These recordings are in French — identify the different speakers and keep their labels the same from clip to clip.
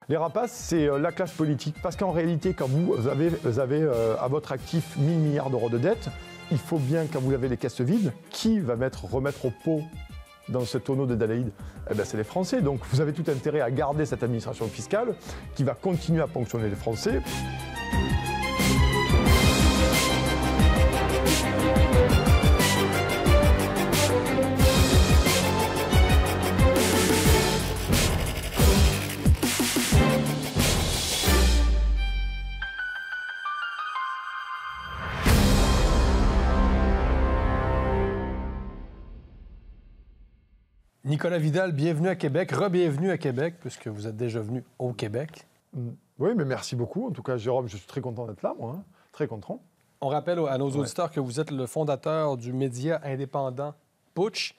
Speaker 1: Les rapaces, c'est la classe politique. Parce qu'en réalité, quand vous avez à votre actif 1000 milliards d'euros de dette, il faut bien, quand vous avez les caisses vides, qui va remettre au pot dans ce tonneau de Danaïde? Eh bien, c'est les Français. Donc vous avez tout intérêt à garder cette administration fiscale qui va continuer à ponctionner les Français.
Speaker 2: Nicolas Vidal, bienvenue à Québec, re-bienvenue à Québec, puisque vous êtes déjà venu au Québec.
Speaker 1: Oui, mais merci beaucoup. En tout cas, Jérôme, je suis très content d'être là, moi. Hein. Très content.
Speaker 2: On rappelle à nos auditeurs que vous êtes le fondateur du média indépendant Putsch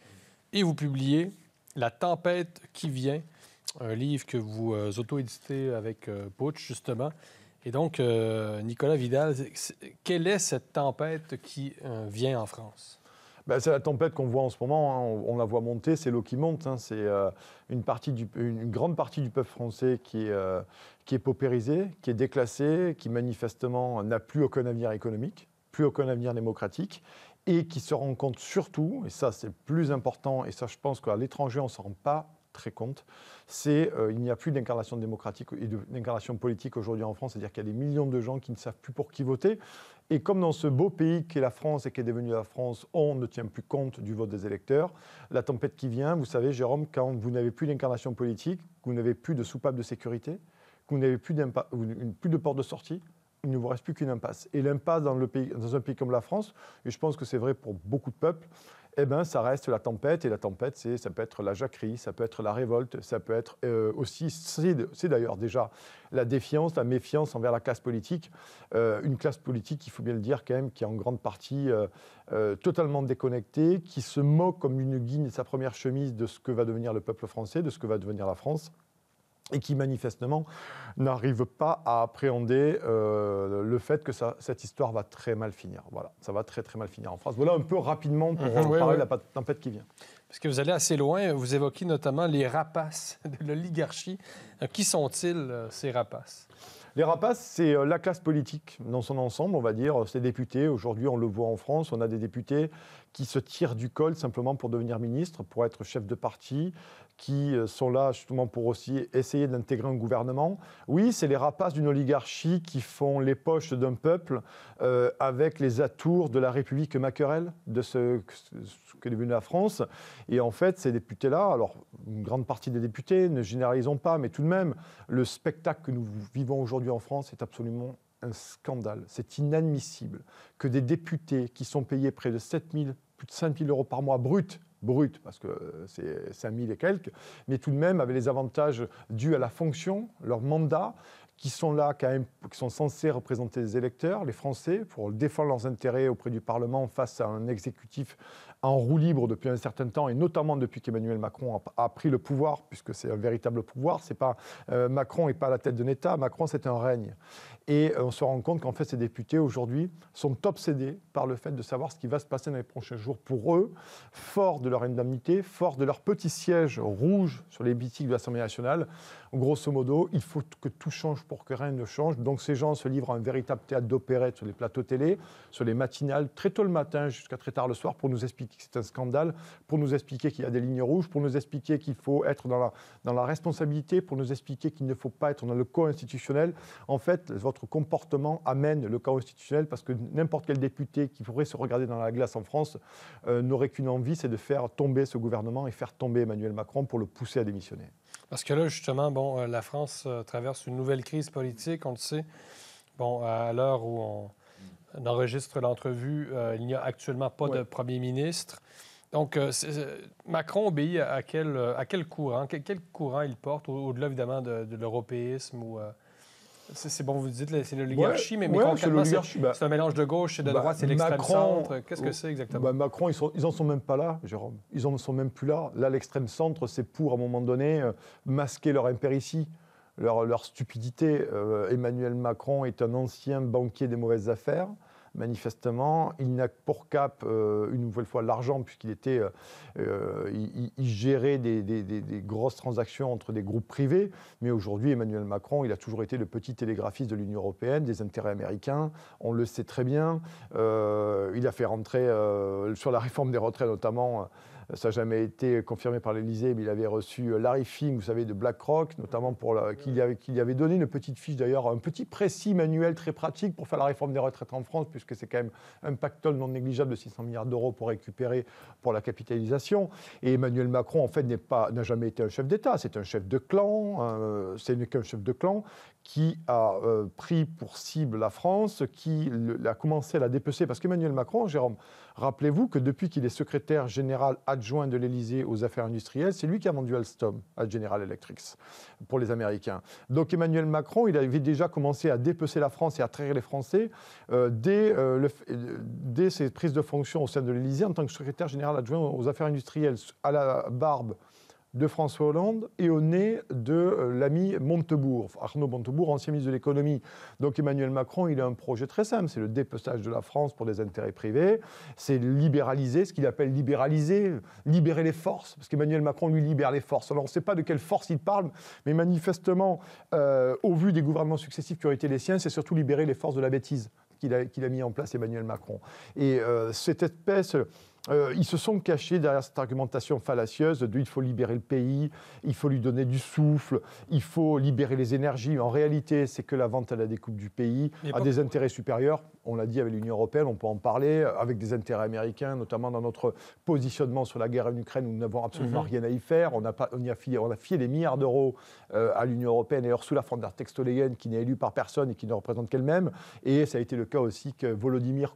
Speaker 2: et vous publiez La tempête qui vient, un livre que vous auto-éditez avec Putsch, justement. Et donc, Nicolas Vidal, quelle est cette tempête qui vient en France?
Speaker 1: Ben, c'est la tempête qu'on voit en ce moment, hein. On la voit monter, c'est l'eau qui monte. Hein. C'est une grande partie du peuple français qui est paupérisée, qui est déclassée, qui manifestement n'a plus aucun avenir économique, plus aucun avenir démocratique, et qui se rend compte surtout, et ça c'est le plus important, et ça je pense qu'à l'étranger on ne s'en rend pas très compte, c'est il n'y a plus d'incarnation démocratique et d'incarnation politique aujourd'hui en France, c'est-à-dire qu'il y a des millions de gens qui ne savent plus pour qui voter. Et comme dans ce beau pays qu'est la France et qui est devenu la France, on ne tient plus compte du vote des électeurs, la tempête qui vient, vous savez, Jérôme, quand vous n'avez plus d'incarnation politique, que vous n'avez plus de soupape de sécurité, que vous n'avez plus de porte de sortie, il ne vous reste plus qu'une impasse. Et l'impasse dans un pays comme la France, et je pense que c'est vrai pour beaucoup de peuples, eh ben, ça reste la tempête. Et la tempête, ça peut être la jacquerie, ça peut être la révolte, ça peut être aussi, c'est d'ailleurs déjà la défiance, la méfiance envers la classe politique. Une classe politique, il faut bien le dire quand même, qui est en grande partie totalement déconnectée, qui se moque comme une guigne de sa première chemise de ce que va devenir le peuple français, de ce que va devenir la France, et qui manifestement n'arrive pas à appréhender le fait que cette histoire va très mal finir. Voilà, ça va très très mal finir en France. Voilà un peu rapidement pour parler de la tempête qui vient.
Speaker 2: Parce que vous allez assez loin, vous évoquez notamment les rapaces de l'oligarchie. Qui sont-ils, ces rapaces?
Speaker 1: Les rapaces, c'est la classe politique dans son ensemble, on va dire. Ces députés, aujourd'hui on le voit en France, on a des députés qui se tirent du col simplement pour devenir ministre, pour être chef de parti, qui sont là justement pour aussi essayer d'intégrer un gouvernement. Oui, c'est les rapaces d'une oligarchie qui font les poches d'un peuple avec les atours de la République maquerelle, de ce qu'est devenue la France. Et en fait, ces députés-là, alors une grande partie des députés, ne généralisons pas, mais tout de même, le spectacle que nous vivons aujourd'hui en France est absolument un scandale. C'est inadmissible que des députés qui sont payés près de plus de 5 000 euros par mois brut, parce que c'est 5 000 et quelques, mais tout de même avec les avantages dus à la fonction, leur mandat, qui sont là quand même, qui sont censés représenter les électeurs, les Français, pour défendre leurs intérêts auprès du Parlement face à un exécutif en roue libre depuis un certain temps, et notamment depuis qu'Emmanuel Macron a pris le pouvoir, puisque c'est un véritable pouvoir. C'est pas, Macron n'est pas à la tête d'un État, Macron c'est un règne. Et on se rend compte qu'en fait ces députés aujourd'hui sont obsédés par le fait de savoir ce qui va se passer dans les prochains jours pour eux, forts de leur indemnité, forts de leur petit siège rouge sur les boutiques de l'Assemblée nationale. Grosso modo, il faut que tout change pour que rien ne change. Donc ces gens se livrent à un véritable théâtre d'opérette sur les plateaux télé, sur les matinales, très tôt le matin jusqu'à très tard le soir, pour nous expliquer que c'est un scandale, pour nous expliquer qu'il y a des lignes rouges, pour nous expliquer qu'il faut être dans la responsabilité, pour nous expliquer qu'il ne faut pas être dans le co-institutionnel. En fait, votre comportement amène le chaos institutionnel, parce que n'importe quel député qui pourrait se regarder dans la glace en France n'aurait qu'une envie, c'est de faire tomber ce gouvernement et faire tomber Emmanuel Macron pour le pousser à démissionner.
Speaker 2: Parce que là, justement, la France traverse une nouvelle crise politique, on le sait. À l'heure où on enregistre l'entrevue, il n'y a actuellement pas de premier ministre. Donc, Macron obéit à quel courant? Quel courant il porte, au-delà, évidemment, de l'européisme ou... C'est bon, vous dites, c'est l'oligarchie, mais concrètement, c'est un mélange de gauche et de droite, c'est l'extrême-centre. Qu'est-ce que c'est exactement?
Speaker 1: Macron, ils n'en sont même pas là, Jérôme. Ils n'en sont même plus là. Là, l'extrême-centre, c'est pour, à un moment donné, masquer leur impéritie, leur stupidité. Emmanuel Macron est un ancien banquier des mauvaises affaires. manifestement, il n'a pour cap, une nouvelle fois, l'argent, puisqu'il était, il gérait des grosses transactions entre des groupes privés. Mais aujourd'hui, Emmanuel Macron, il a toujours été le petit télégraphiste de l'Union européenne, des intérêts américains. On le sait très bien. Il a fait rentrer, sur la réforme des retraites notamment, ça n'a jamais été confirmé par l'Élysée, mais il avait reçu Larry Fink, vous savez, de BlackRock, notamment qu'il y avait donné une petite fiche, d'ailleurs, un petit précis manuel très pratique pour faire la réforme des retraites en France, puisque c'est quand même un pactole non négligeable de 600 milliards d'euros pour récupérer pour la capitalisation. Et Emmanuel Macron, en fait, n'a jamais été un chef d'État, c'est un chef de clan, c'est qu'un chef de clan qui a pris pour cible la France, qui a commencé à la dépecer. Parce qu'Emmanuel Macron, Jérôme, rappelez-vous que depuis qu'il est secrétaire général adjoint de l'Élysée aux affaires industrielles, c'est lui qui a vendu Alstom à General Electric pour les Américains. Donc Emmanuel Macron, il avait déjà commencé à dépecer la France et à trahir les Français dès ses prises de fonction au sein de l'Élysée en tant que secrétaire général adjoint aux affaires industrielles, à la barbe de François Hollande et au nez de l'ami Montebourg, Arnaud Montebourg, ancien ministre de l'économie. Donc Emmanuel Macron, il a un projet très simple, c'est le dépeçage de la France pour des intérêts privés, c'est libéraliser, ce qu'il appelle libéraliser, libérer les forces, parce qu'Emmanuel Macron, lui, libère les forces. Alors on ne sait pas de quelle force il parle, mais manifestement, au vu des gouvernements successifs qui ont été les siens, c'est surtout libérer les forces de la bêtise qu'il a mis en place Emmanuel Macron. Et cette espèce... ils se sont cachés derrière cette argumentation fallacieuse de « il faut libérer le pays, il faut lui donner du souffle, il faut libérer les énergies ». En réalité, c'est que la vente à la découpe du pays a des intérêts supérieurs. On l'a dit avec l'Union européenne, on peut en parler, avec des intérêts américains, notamment dans notre positionnement sur la guerre en Ukraine où nous n'avons absolument rien à y faire. On a filé des milliards d'euros à l'Union européenne et Ursula von der Leyen, qui n'est élue par personne et qui ne représente qu'elle-même. Et ça a été le cas aussi que Volodymyr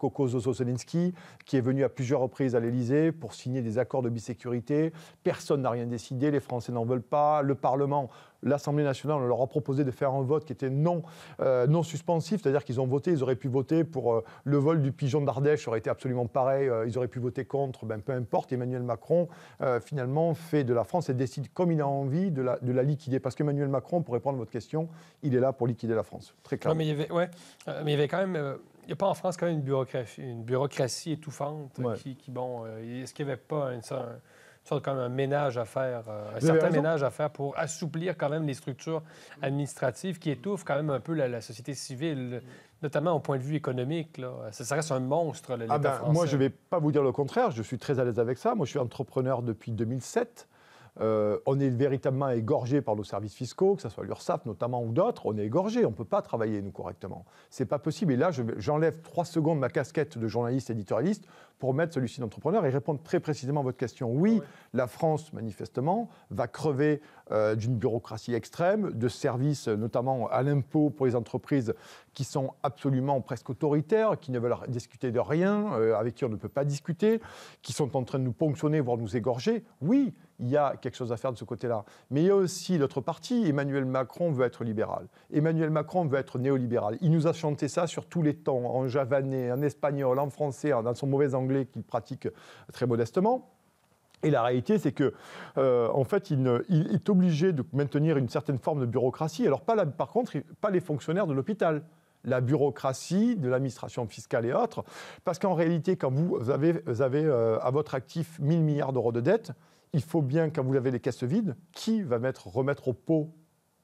Speaker 1: Zelensky, qui est venu à plusieurs reprises à l'Élysée pour signer des accords de bisécurité. Personne n'a rien décidé, les Français n'en veulent pas. Le Parlement, l'Assemblée nationale, on leur a proposé de faire un vote qui était non suspensif, c'est-à-dire qu'ils ont voté, ils auraient pu voter pour le vol du pigeon d'Ardèche, ça aurait été absolument pareil, ils auraient pu voter contre, peu importe. Emmanuel Macron, finalement, fait de la France et décide comme il a envie de la liquider. Parce qu'Emmanuel Macron, pour répondre à votre question, il est là pour liquider la France, très clairement.
Speaker 2: Non, mais il y avait quand même... Il n'y a pas en France quand même une bureaucratie étouffante est-ce qu'il n'y avait pas une sorte comme un ménage à faire, un certain ménage à faire pour assouplir quand même les structures administratives qui étouffent quand même un peu la société civile, notamment au point de vue économique, là. Ça reste un monstre, l'État français.
Speaker 1: Moi, je ne vais pas vous dire le contraire, je suis très à l'aise avec ça. Moi, je suis entrepreneur depuis 2007. On est véritablement égorgé par nos services fiscaux, que ce soit l'URSSAF notamment ou d'autres. On est égorgé, on ne peut pas travailler, nous, correctement. Ce n'est pas possible. Et là, j'enlève 3 secondes ma casquette de journaliste éditorialiste pour mettre celui-ci d'entrepreneur et répondre très précisément à votre question. Oui, la France, manifestement, va crever d'une bureaucratie extrême, de services, notamment à l'impôt pour les entreprises qui sont absolument presque autoritaires, qui ne veulent discuter de rien, avec qui on ne peut pas discuter, qui sont en train de nous ponctionner, voire nous égorger. Oui, il y a quelque chose à faire de ce côté-là. Mais il y a aussi l'autre partie. Emmanuel Macron veut être libéral. Emmanuel Macron veut être néolibéral. Il nous a chanté ça sur tous les tons, en javanais, en espagnol, en français, dans son mauvais anglais qu'il pratique très modestement. Et la réalité, c'est que, en fait, il est obligé de maintenir une certaine forme de bureaucratie. Alors, par contre, pas les fonctionnaires de l'hôpital. La bureaucratie de l'administration fiscale et autres. Parce qu'en réalité, quand vous avez à votre actif 1 000 milliards d'euros de dettes, il faut bien, quand vous avez les caisses vides, qui va remettre au pot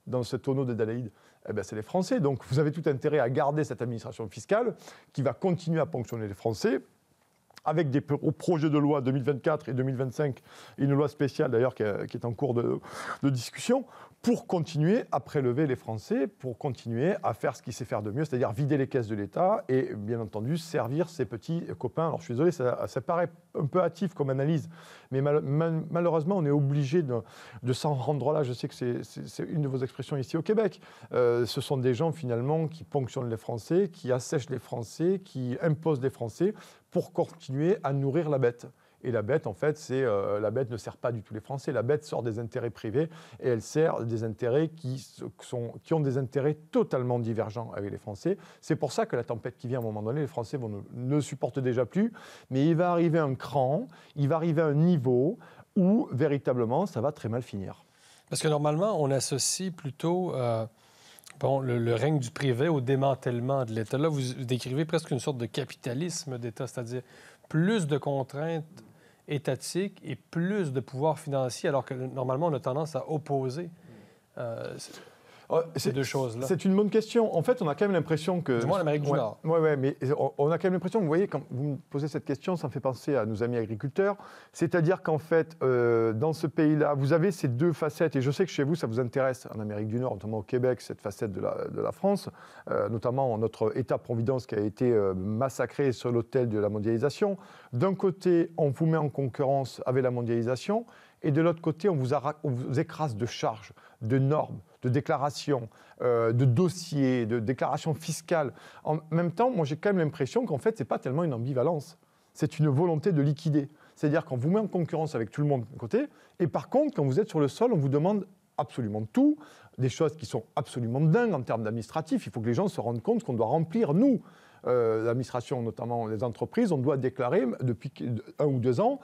Speaker 1: dans ce tonneau de Danaïde ? Eh bien, c'est les Français. Donc, vous avez tout intérêt à garder cette administration fiscale qui va continuer à ponctionner les Français, avec des projets de loi 2024 et 2025, une loi spéciale d'ailleurs qui est en cours de discussion, pour continuer à prélever les Français, pour continuer à faire ce qu'il sait faire de mieux, c'est-à-dire vider les caisses de l'État et, bien entendu, servir ses petits copains. Alors, je suis désolé, ça paraît un peu hâtif comme analyse, mais malheureusement, on est obligé de s'en rendre là. Je sais que c'est une de vos expressions ici au Québec. Ce sont des gens, finalement, qui ponctionnent les Français, qui assèchent les Français, qui imposent les Français pour continuer à nourrir la bête. Et la bête, en fait, la bête ne sert pas du tout les Français. La bête sort des intérêts privés et elle sert des intérêts qui ont des intérêts totalement divergents avec les Français. C'est pour ça que la tempête qui vient à un moment donné, les Français ne le supportent déjà plus. Mais il va arriver un cran, il va arriver à un niveau où, véritablement, ça va très mal finir.
Speaker 2: Parce que normalement, on associe plutôt Bon, le règne du privé au démantèlement de l'État. Là, vous décrivez presque une sorte de capitalisme d'État, c'est-à-dire plus de contraintes étatiques et plus de pouvoir financier, alors que normalement, on a tendance à opposer ces deux choses-là.
Speaker 1: C'est une bonne question. En fait, on a quand même l'impression que...
Speaker 2: Du moins en Amérique du Nord.
Speaker 1: Oui, mais on a quand même l'impression, vous voyez, quand vous me posez cette question, ça me fait penser à nos amis agriculteurs. C'est-à-dire qu'en fait, dans ce pays-là, vous avez ces deux facettes, et je sais que chez vous, ça vous intéresse, en Amérique du Nord, notamment au Québec, cette facette de la France, notamment notre État-providence qui a été massacré sur l'autel de la mondialisation. D'un côté, on vous met en concurrence avec la mondialisation, et de l'autre côté, on vous écrase de charges, de normes, de déclarations, de dossiers, de déclarations fiscales. En même temps, moi, j'ai quand même l'impression qu'en fait, ce n'est pas tellement une ambivalence. C'est une volonté de liquider. C'est-à-dire qu'on vous met en concurrence avec tout le monde d'un côté, et par contre, quand vous êtes sur le sol, on vous demande absolument tout, des choses qui sont absolument dingues en termes d'administratif. Il faut que les gens se rendent compte qu'on doit remplir, nous, l'administration, notamment les entreprises, on doit déclarer depuis 1 ou 2 ans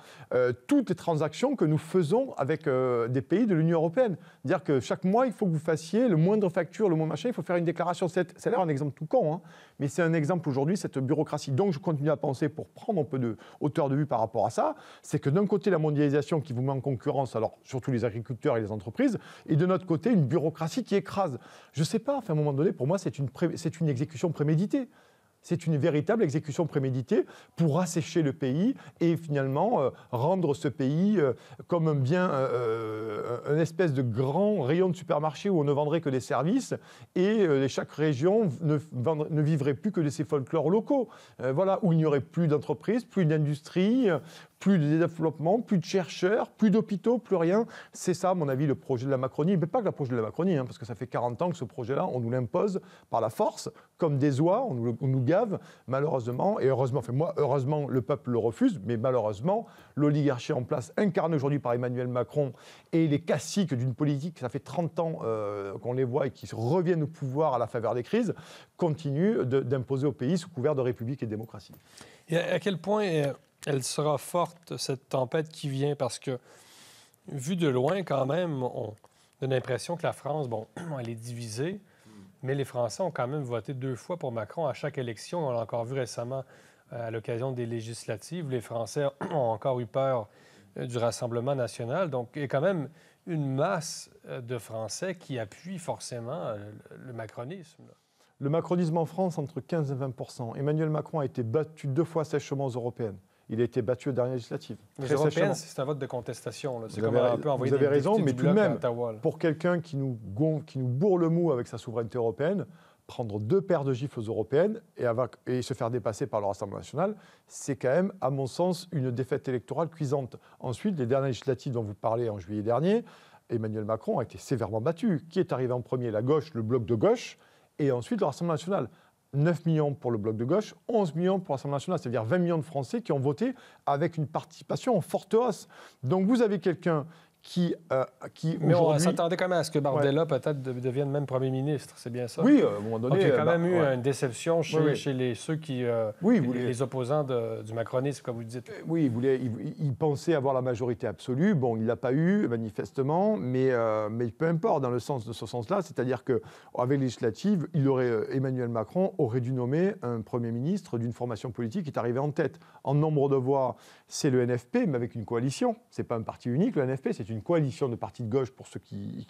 Speaker 1: toutes les transactions que nous faisons avec des pays de l'Union européenne. C'est-à-dire que chaque mois, il faut que vous fassiez le moindre facture, le moindre machin, il faut faire une déclaration. Ça a l'air un exemple tout con, hein, mais c'est un exemple aujourd'hui, cette bureaucratie. Donc je continue à penser, pour prendre un peu de hauteur de vue par rapport à ça, c'est que d'un côté, la mondialisation qui vous met en concurrence, alors surtout les agriculteurs et les entreprises, et de notre côté, une bureaucratie qui écrase. Je ne sais pas, à un moment donné, pour moi, c'est une exécution préméditée. C'est une véritable exécution préméditée pour assécher le pays et finalement rendre ce pays comme un bien, un espèce de grand rayon de supermarché où on ne vendrait que des services et chaque région ne vivrait plus que de ses folklores locaux. Voilà, où il n'y aurait plus d'entreprises, plus d'industrie, plus de développement, plus de chercheurs, plus d'hôpitaux, plus rien. C'est ça, à mon avis, le projet de la Macronie. Mais pas que le projet de la Macronie, hein, parce que ça fait 40 ans que ce projet-là, on nous l'impose par la force, comme des oies, on nous gave, malheureusement. Et heureusement, enfin moi, heureusement, le peuple le refuse, mais malheureusement, l'oligarchie en place, incarnée aujourd'hui par Emmanuel Macron, et les caciques d'une politique, ça fait 30 ans qu'on les voit et qui reviennent au pouvoir à la faveur des crises, continuent d'imposer au pays sous couvert de république et de démocratie.
Speaker 2: Et à quel point elle sera forte, cette tempête qui vient? Parce que, vu de loin, quand même, on a l'impression que la France, bon, elle est divisée, mais les Français ont quand même voté 2 fois pour Macron à chaque élection. On l'a encore vu récemment à l'occasion des législatives. Les Français ont encore eu peur du Rassemblement national. Donc, il y a quand même une masse de Français qui appuient forcément le macronisme.
Speaker 1: Le macronisme en France, entre 15 et 20%. Emmanuel Macron a été battu 2 fois sèchement aux européennes. Il a été battu aux dernières législatives.
Speaker 2: Les européennes, c'est un vote de contestation. C'est
Speaker 1: comme un peu envoyer des raison, mais tout de même, pour quelqu'un qui nous bourre le mou avec sa souveraineté européenne, prendre 2 paires de gifles aux européennes et se faire dépasser par le Rassemblement national, c'est quand même, à mon sens, une défaite électorale cuisante. Ensuite, les dernières législatives dont vous parlez en juillet dernier, Emmanuel Macron a été sévèrement battu. Qui est arrivé en premier? La gauche, le bloc de gauche, et ensuite le Rassemblement national. 9 millions pour le bloc de gauche, 11 millions pour l'Assemblée nationale, c'est-à-dire 20 millions de Français qui ont voté avec une participation en forte hausse. Donc vous avez quelqu'un qui
Speaker 2: mais on s'attendait quand même à ce que Bardella peut-être devienne même Premier ministre, c'est bien ça?
Speaker 1: Oui, à un moment donné...
Speaker 2: Donc, il y a quand même eu une déception chez ceux qui... les opposants du macronisme, comme vous dites.
Speaker 1: Oui, il pensait avoir la majorité absolue. Bon, il ne l'a pas eu, manifestement, mais peu importe, dans ce sens-là, c'est-à-dire qu'avec les législatives, Emmanuel Macron aurait dû nommer un Premier ministre d'une formation politique qui est arrivé en tête. En nombre de voix, c'est le NFP, mais avec une coalition. Ce n'est pas un parti unique, le NFP, c'est une coalition de partis de gauche pour ceux qui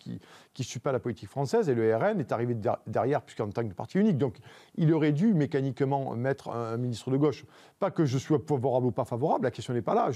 Speaker 1: ne suivent pas la politique française, et le RN est arrivé derrière, puisqu'en tant que parti unique. Donc, il aurait dû mécaniquement mettre un ministre de gauche. Pas que je sois favorable ou pas favorable, la question n'est pas là.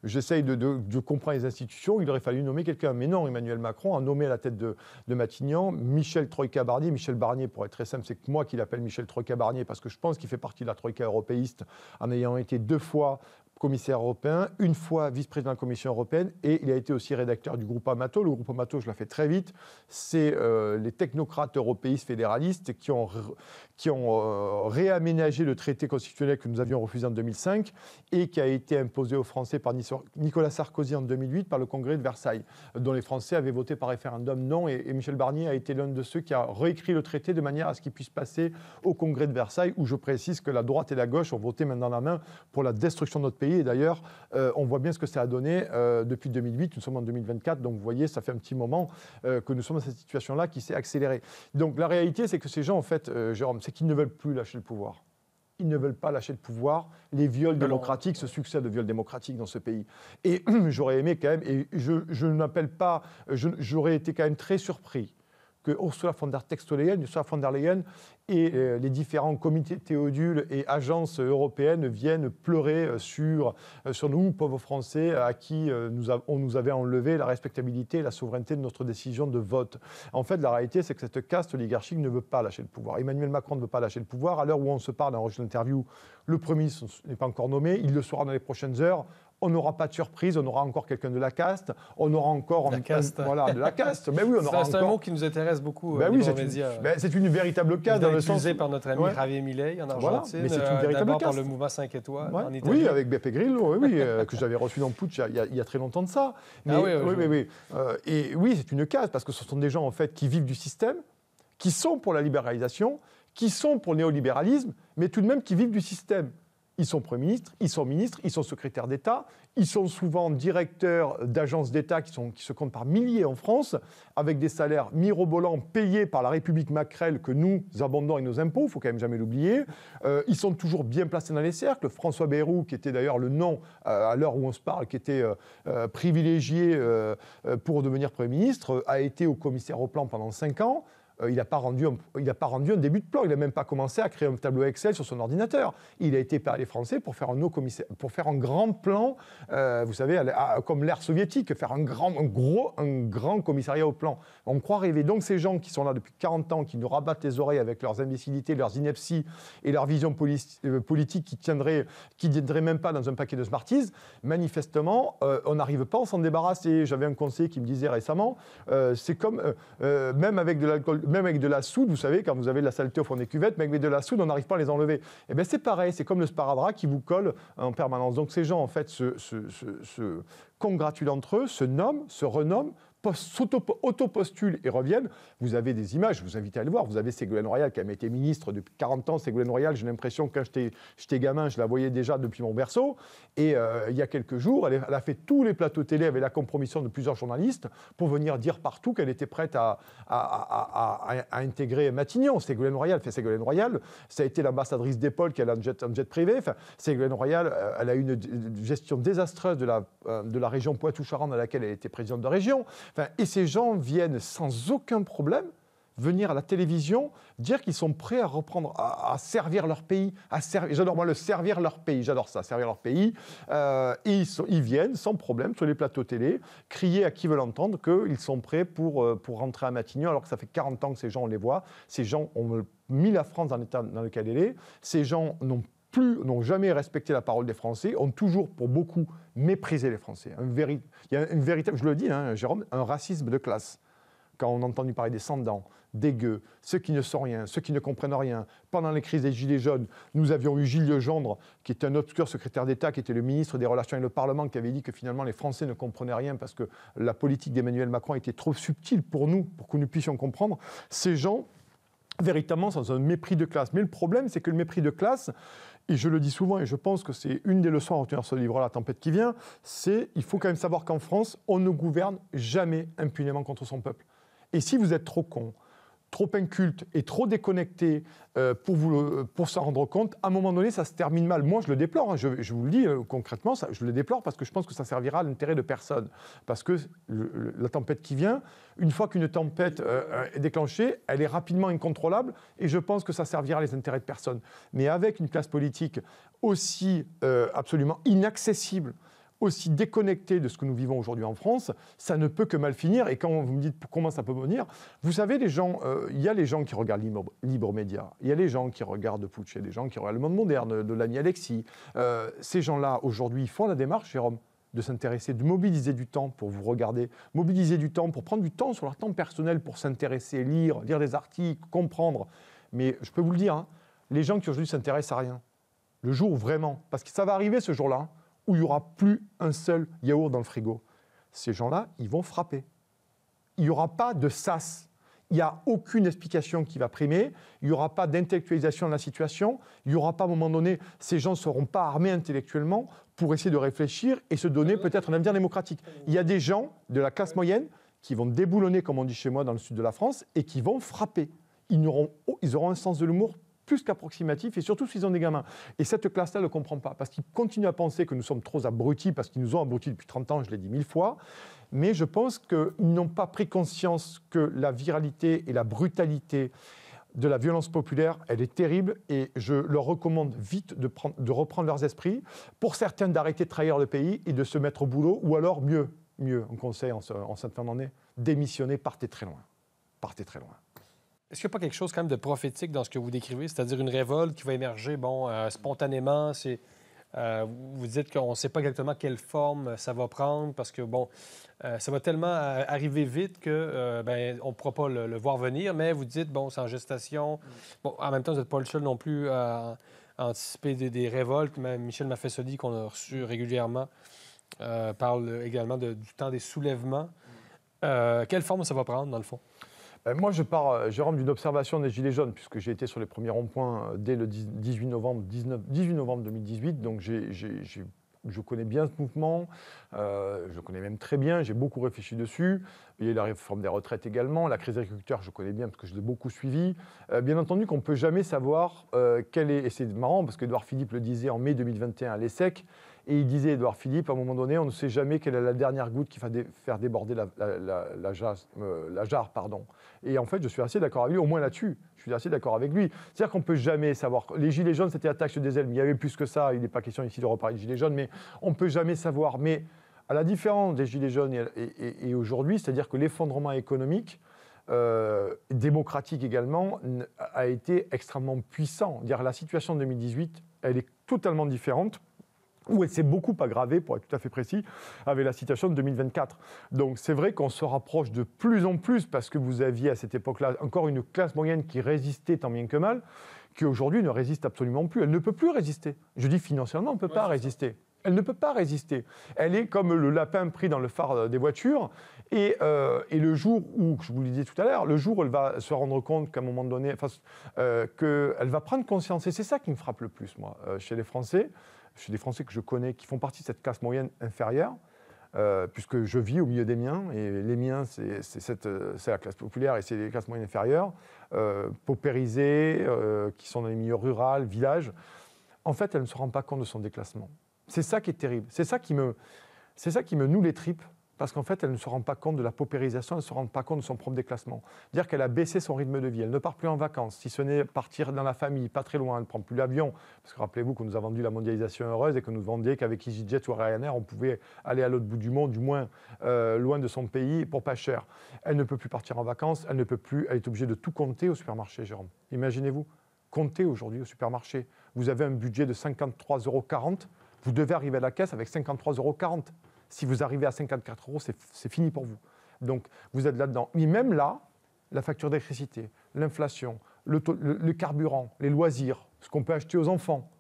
Speaker 1: J'essaye de comprendre les institutions, il aurait fallu nommer quelqu'un. Mais non, Emmanuel Macron a nommé à la tête de Matignon Michel Troïka Barnier. Michel Barnier, pour être très simple, c'est moi qui l'appelle Michel Troïka Barnier, parce que je pense qu'il fait partie de la Troïka européiste, en ayant été 2 fois commissaire européen, 1 fois vice-président de la Commission européenne, et il a été aussi rédacteur du groupe Amato. Le groupe Amato, je la fais très vite, c'est les technocrates européistes fédéralistes qui ont réaménagé le traité constitutionnel que nous avions refusé en 2005 et qui a été imposé aux Français par Nicolas Sarkozy en 2008 par le Congrès de Versailles, dont les Français avaient voté par référendum non, et Michel Barnier a été l'un de ceux qui a réécrit le traité de manière à ce qu'il puisse passer au Congrès de Versailles, où je précise que la droite et la gauche ont voté main dans la main pour la destruction de notre pays, voyez, et d'ailleurs, on voit bien ce que ça a donné depuis 2008. Nous sommes en 2024, donc vous voyez, ça fait un petit moment que nous sommes dans cette situation-là qui s'est accélérée. Donc la réalité, c'est que ces gens, en fait, Jérôme, c'est qu'ils ne veulent plus lâcher le pouvoir. Ils ne veulent pas lâcher le pouvoir. Les viols démocratiques se succèdent aux viols démocratiques dans ce pays. Et j'aurais aimé quand même, et je n'appelle pas, j'aurais été quand même très surpris que Ursula von der Leyen et les différents comités théodules et agences européennes viennent pleurer sur nous, pauvres Français, à qui on nous avait enlevé la respectabilité et la souveraineté de notre décision de vote. En fait, la réalité, c'est que cette caste oligarchique ne veut pas lâcher le pouvoir. Emmanuel Macron ne veut pas lâcher le pouvoir. À l'heure où on se parle dans l'interview, le Premier ministre n'est pas encore nommé. Il le sera dans les prochaines heures. On n'aura pas de surprise, on aura encore quelqu'un de la caste, on aura encore
Speaker 2: la caste.
Speaker 1: Voilà, de la caste. Ben oui,
Speaker 2: c'est un mot qui nous intéresse beaucoup
Speaker 1: ben oui, c'est une véritable caste dans le sens
Speaker 2: utilisé par notre ami Javier Milei en Argentine,
Speaker 1: mais c'est une véritable
Speaker 2: d'abord
Speaker 1: caste.
Speaker 2: par le mouvement 5 étoiles en Italie.
Speaker 1: Oui, avec Beppe Grillo, que j'avais reçu dans Putsch il y a très longtemps de ça. Mais, et oui, c'est une caste parce que ce sont des gens en fait qui vivent du système, qui sont pour la libéralisation, qui sont pour le néolibéralisme, mais tout de même qui vivent du système. Ils sont premiers ministres, ils sont ministres, ils sont secrétaires d'État, ils sont souvent directeurs d'agences d'État qui se comptent par milliers en France, avec des salaires mirobolants payés par la République Macrel que nous abondons avec nos impôts, il ne faut quand même jamais l'oublier. Ils sont toujours bien placés dans les cercles. François Bayrou, qui était d'ailleurs le nom, à l'heure où on se parle, qui était privilégié pour devenir Premier ministre, a été au commissaire au plan pendant 5 ans. Il n'a pas rendu un début de plan. Il n'a même pas commencé à créer un tableau Excel sur son ordinateur. Il a été par les Français pour faire un grand plan, vous savez, comme l'ère soviétique, faire un grand commissariat au plan. On croit rêver. Donc ces gens qui sont là depuis 40 ans, qui nous rabattent les oreilles avec leurs imbécilités, leurs inepties et leur vision politique qui tiendrait même pas dans un paquet de Smarties, manifestement, on n'arrive pas à s'en débarrasser. J'avais un conseiller qui me disait récemment, c'est comme, même avec de l'alcool, même avec de la soude, vous savez, quand vous avez de la saleté au fond des cuvettes, mais avec de la soude, on n'arrive pas à les enlever. Eh bien, c'est pareil, c'est comme le sparadrap qui vous colle en permanence. Donc, ces gens, en fait, se congratulent entre eux, se nomment, se renomment, s'auto-postulent et reviennent. Vous avez des images, je vous invite à aller voir. Vous avez Ségolène Royal qui a été ministre depuis 40 ans. Ségolène Royal, j'ai l'impression que quand j'étais gamin, je la voyais déjà depuis mon berceau. Et il y a quelques jours, elle a fait tous les plateaux télé avec la compromission de plusieurs journalistes pour venir dire partout qu'elle était prête à intégrer Matignon. Ségolène Royal, ça a été l'ambassadrice d'Epol qui a un jet privé. Enfin, Ségolène Royal, elle a eu une gestion désastreuse de la région Poitou-Charentes dans laquelle elle était présidente de région. Enfin, et ces gens viennent sans aucun problème venir à la télévision dire qu'ils sont prêts à reprendre, à servir leur pays. J'adore, moi, servir leur pays. J'adore ça, servir leur pays. Et ils viennent sans problème sur les plateaux télé, crier à qui veut l'entendre qu'ils sont prêts pour rentrer à Matignon, alors que ça fait 40 ans que ces gens, on les voit. Ces gens ont mis la France dans l'état dans lequel elle est. Ces gens n'ont jamais respecté la parole des Français, ont toujours, pour beaucoup, méprisé les Français. Il y a une véritable, je le dis, Jérôme, un racisme de classe. Quand on a entendu parler des sans-dents, des gueux, ceux qui ne sont rien, ceux qui ne comprennent rien. Pendant les crises des Gilets jaunes, nous avions eu Gilles Legendre, qui était un obscur secrétaire d'État, qui était le ministre des Relations avec le Parlement, qui avait dit que finalement les Français ne comprenaient rien parce que la politique d'Emmanuel Macron était trop subtile pour nous, pour que nous puissions comprendre. Ces gens, véritablement, sont un mépris de classe. Mais le problème, c'est que le mépris de classe, et je le dis souvent, et je pense que c'est une des leçons à retenir sur ce livre-là, La tempête qui vient, c'est il faut quand même savoir qu'en France, on ne gouverne jamais impunément contre son peuple. Et si vous êtes trop con, trop inculte et trop déconnecté pour s'en rendre compte, à un moment donné, ça se termine mal. Moi, je le déplore, je vous le dis concrètement, je le déplore parce que je pense que ça servira à l'intérêt de personne. Parce que la tempête qui vient, une fois qu'une tempête est déclenchée, elle est rapidement incontrôlable et je pense que ça servira à les intérêts de personne. Mais avec une classe politique aussi absolument inaccessible, aussi déconnecté de ce que nous vivons aujourd'hui en France, ça ne peut que mal finir. Et quand vous me dites comment ça peut venir, vous savez, il y a les gens qui regardent Libre Média, il y a les gens qui regardent Putsch, il y a des gens qui regardent Le Monde Moderne, de l'ami Alexis. Ces gens-là, aujourd'hui, font la démarche, Jérôme, de s'intéresser, de mobiliser du temps pour vous regarder, mobiliser du temps pour prendre du temps sur leur temps personnel pour s'intéresser, lire des articles, comprendre. Mais je peux vous le dire, les gens qui aujourd'hui s'intéressent à rien, le jour où vraiment, parce que ça va arriver ce jour-là, où il n'y aura plus un seul yaourt dans le frigo. Ces gens-là, ils vont frapper. Il n'y aura pas de sas. Il n'y a aucune explication qui va primer. Il n'y aura pas d'intellectualisation de la situation. Il n'y aura pas, à un moment donné, ces gens ne seront pas armés intellectuellement pour essayer de réfléchir et se donner peut-être un avenir démocratique. Il y a des gens de la classe moyenne qui vont déboulonner, comme on dit chez moi, dans le sud de la France, et qui vont frapper. Ils auront un sens de l'humour plus qu'approximatif, et surtout s'ils ont des gamins. Et cette classe-là ne le comprend pas, parce qu'ils continuent à penser que nous sommes trop abrutis, parce qu'ils nous ont abrutis depuis 30 ans, je l'ai dit 1000 fois, mais je pense qu'ils n'ont pas pris conscience que la viralité et la brutalité de la violence populaire, elle est terrible, et je leur recommande vite de reprendre leurs esprits, pour certains d'arrêter de trahir le pays et de se mettre au boulot, ou alors mieux, un conseil en cette fin d'année, démissionner, partez très loin. Partez très loin.
Speaker 2: Est-ce qu'il n'y a pas quelque chose quand même de prophétique dans ce que vous décrivez, c'est-à-dire une révolte qui va émerger spontanément? Vous dites qu'on ne sait pas exactement quelle forme ça va prendre parce que ça va tellement arriver vite que on ne pourra pas le voir venir, mais vous dites, c'est en gestation. Bon, en même temps, vous n'êtes pas le seul non plus à anticiper des révoltes. Même Michel Maffesoli, qu'on a reçu régulièrement, parle également du temps des soulèvements. Quelle forme ça va prendre, dans le fond?
Speaker 1: Moi, je pars, Jérôme, d'une observation des Gilets jaunes, puisque j'ai été sur les premiers ronds-points dès le 18 novembre 2018, donc je connais bien ce mouvement, je le connais même très bien, j'ai beaucoup réfléchi dessus. Il y a eu la réforme des retraites également, la crise des agriculteurs, je connais bien parce que je l'ai beaucoup suivi. Bien entendu qu'on ne peut jamais savoir quel est, et c'est marrant parce qu'Édouard Philippe le disait en mai 2021 à l'ESSEC, et il disait, Édouard Philippe, à un moment donné, on ne sait jamais quelle est la dernière goutte qui va faire déborder la jarre. Et en fait, je suis assez d'accord avec lui, au moins là-dessus. Je suis assez d'accord avec lui. C'est-à-dire qu'on ne peut jamais savoir. Les Gilets jaunes, c'était la taxe des ailes, mais il y avait plus que ça. Il n'est pas question ici de reparler de Gilets jaunes, mais on ne peut jamais savoir. Mais à la différence des Gilets jaunes et aujourd'hui, c'est-à-dire que l'effondrement économique, démocratique également, a été extrêmement puissant. Dire la situation de 2018, elle est totalement différente, où elle s'est beaucoup aggravée, pour être tout à fait précis, avec la situation de 2024. Donc c'est vrai qu'on se rapproche de plus en plus, parce que vous aviez à cette époque-là encore une classe moyenne qui résistait tant bien que mal, qui aujourd'hui ne résiste absolument plus. Elle ne peut plus résister. Je dis financièrement, elle ne peut pas résister. Elle ne peut pas résister. Elle est comme le lapin pris dans le phare des voitures. Et le jour où, je vous le disais tout à l'heure, le jour où elle va se rendre compte qu'à un moment donné, qu'elle va prendre conscience, et c'est ça qui me frappe le plus, moi, chez les Français, des Français que je connais, qui font partie de cette classe moyenne inférieure, puisque je vis au milieu des miens, et les miens, c'est la classe populaire et c'est les classes moyennes inférieures, paupérisées, qui sont dans les milieux ruraux, villages. En fait, elle ne se rend pas compte de son déclassement. C'est ça qui est terrible. C'est ça qui me noue les tripes, parce qu'en fait, elle ne se rend pas compte de la paupérisation, elle ne se rend pas compte de son propre déclassement. Dire qu'elle a baissé son rythme de vie, elle ne part plus en vacances, si ce n'est partir dans la famille, pas très loin, elle ne prend plus l'avion, parce que rappelez-vous qu'on nous a vendu la mondialisation heureuse et que nous vendiez qu'avec EasyJet ou Ryanair, on pouvait aller à l'autre bout du monde, du moins loin de son pays, pour pas cher. Elle ne peut plus partir en vacances, elle est obligée de tout compter au supermarché, Jérôme. Imaginez-vous, compter aujourd'hui au supermarché. Vous avez un budget de 53,40 €, vous devez arriver à la caisse avec 53,40 €. Si vous arrivez à 54 €, c'est fini pour vous. Donc, vous êtes là-dedans. Mais même là, la facture d'électricité, l'inflation, le carburant, les loisirs, ce qu'on peut acheter aux enfants,